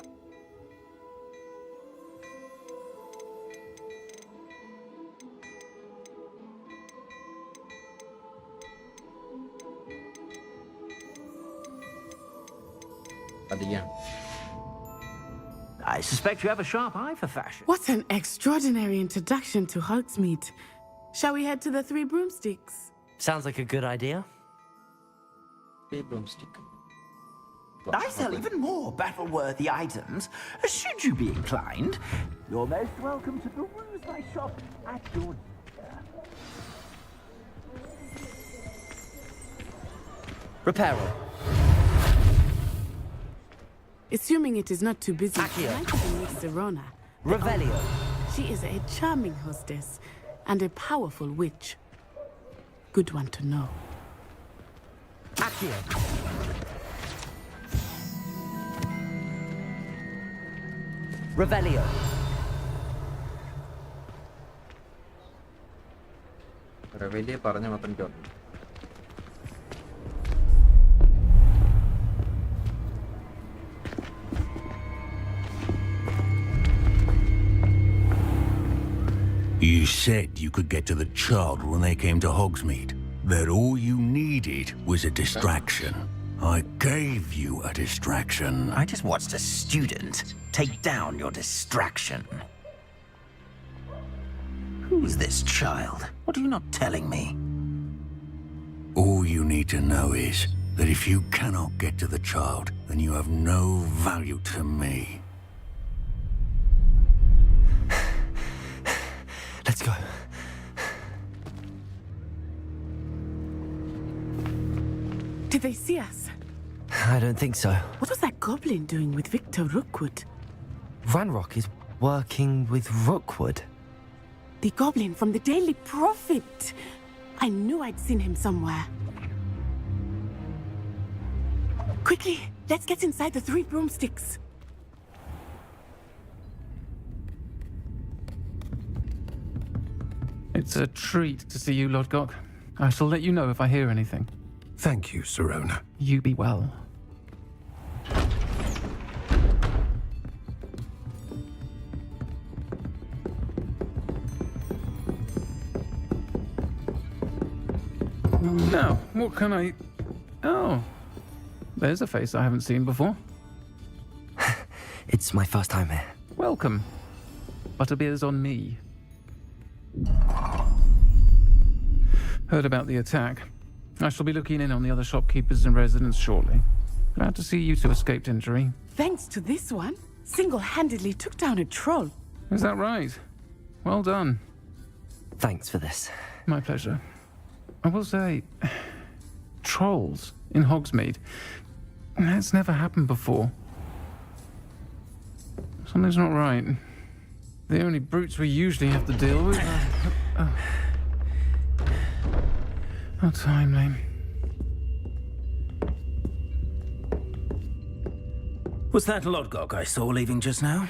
I suspect you have a sharp eye for fashion. What an extraordinary introduction to Hogsmeade. Shall we head to the Three Broomsticks? Sounds like a good idea. Three broomstick. I sell even more battle-worthy items. Should you be inclined, you're most welcome to peruse my shop at your leisure. Reparo. Assuming it is not too busy, Accio. I can meet Serona. Revelio. She is a charming hostess and a powerful witch. Good one to know. Accio. Revelio. Revelio പറഞ്ഞ മാത്രം കേട്ടോ. You said you could get to the child when they came to Hogsmeade. That all you needed was a distraction. I gave you a distraction. I just watched a student take down your distraction. Who's this child? What are you not telling me? All you need to know is that if you cannot get to the child, then you have no value to me. Let's go. Did they see us? I don't think so. What was that goblin doing with Victor Rookwood? Ranrock is working with Rookwood. The goblin from the Daily Prophet. I knew I'd seen him somewhere. Quickly, let's get inside the three broomsticks. It's a treat to see you, Lodgok. I shall let you know if I hear anything. Thank you, Serona. You be well. Now, what can I... Oh, there's a face I haven't seen before. It's my first time here. Welcome. Butterbeer's on me. Heard about the attack. I shall be looking in on the other shopkeepers and residents shortly. Glad to see you two escaped injury. Thanks to this one, single-handedly took down a troll. Is that right? Well done. Thanks for this. My pleasure. I will say, trolls in Hogsmeade. That's never happened before. Something's not right. The only brutes we usually have to deal with are... How timely. Was that Lodgok I saw leaving just now?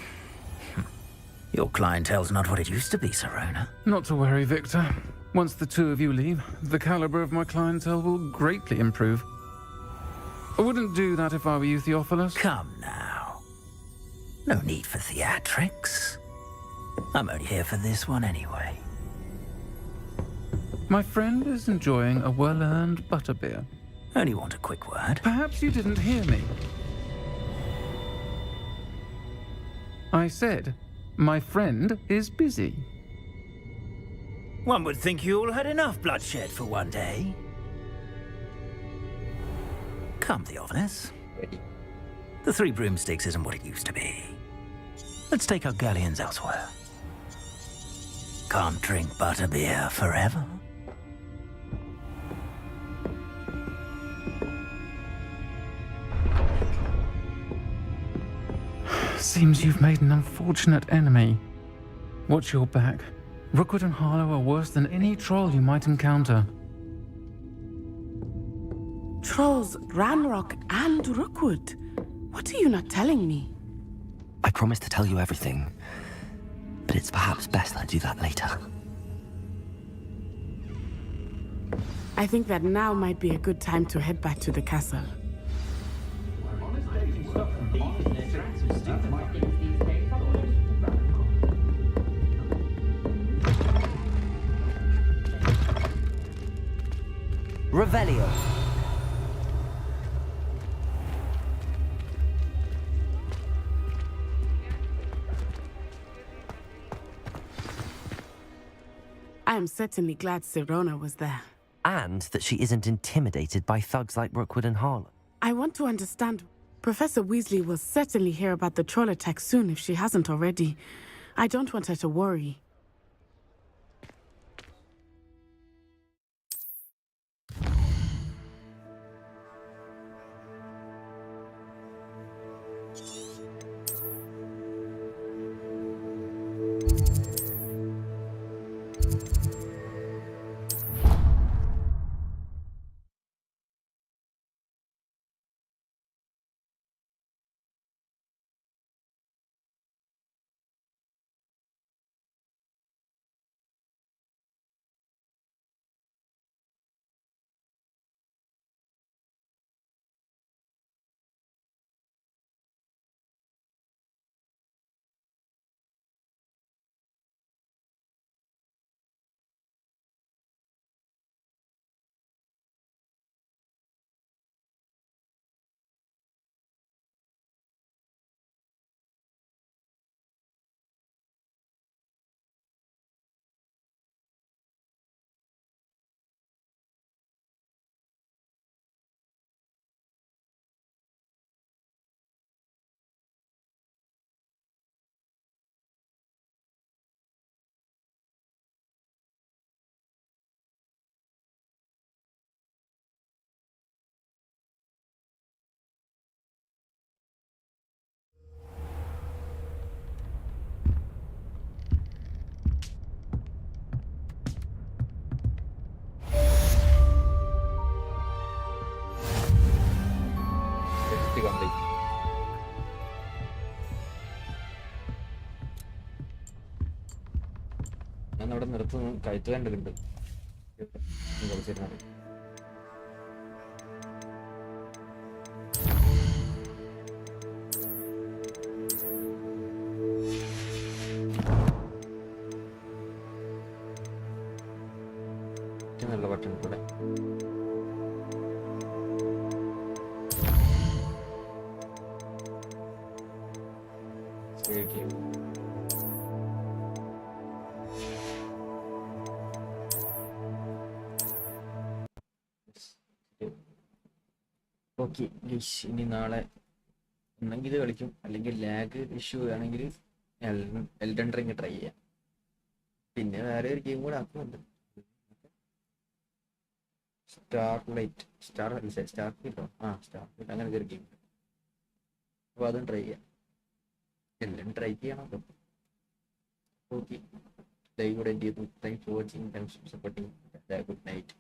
Your clientele's not what it used to be, Serona. Not to worry, Victor. Once the two of you leave, the caliber of my clientele will greatly improve. I wouldn't do that if I were you, Theophilus. Come now. No need for theatrics. I'm only here for this one anyway. My friend is enjoying a well-earned butterbeer. Only want a quick word. Perhaps you didn't hear me. I said, my friend is busy. One would think you all had enough bloodshed for one day. Come, Theophilus. The three broomsticks isn't what it used to be. Let's take our galleons elsewhere. Can't drink butterbeer forever. Seems you've made an unfortunate enemy. Watch your back. Rookwood and Harlow are worse than any troll you might encounter. Trolls, Ranrock, and Rookwood. What are you not telling me? I promised to tell you everything, but it's perhaps best I do that later. I think that now might be a good time to head back to the castle. Revelio. I am certainly glad Serona was there. and that she isn't intimidated by thugs like Rookwood and Harlan. I want to understand. Professor Weasley will certainly hear about the troll attack soon if she hasn't already. I don't want her to worry. ഞാൻ അവിടെ നിർത്തുന്നു. കയറ്റുവേണ്ടതുണ്ട്. നല്ല button കൂടെ. Okay guys, ഇനി നാളെ ഒന്നെങ്കിൽ ഇത് കളിക്കും, അല്ലെങ്കിൽ ലാഗ് ഇഷ്യൂ ആണെങ്കിൽ എൽഡൻ റിംഗ് ട്രൈ ചെയ്യാം. പിന്നെ വേറെ ഒരു ഗെയിം കൂടെ ആക്കുന്നുണ്ട്, സ്റ്റാർലൈറ്റ് അങ്ങനത്തെ ഒരു ഗെയിം. അപ്പോൾ അതും ട്രൈ ചെയ്യാം. എല്ലാം ട്രൈ ചെയ്യണം. ഓക്കെ, ലൈവ് കൂടെ എന്ത് ചെയ്തു. Thanks for watching, thanks for supporting. Good night.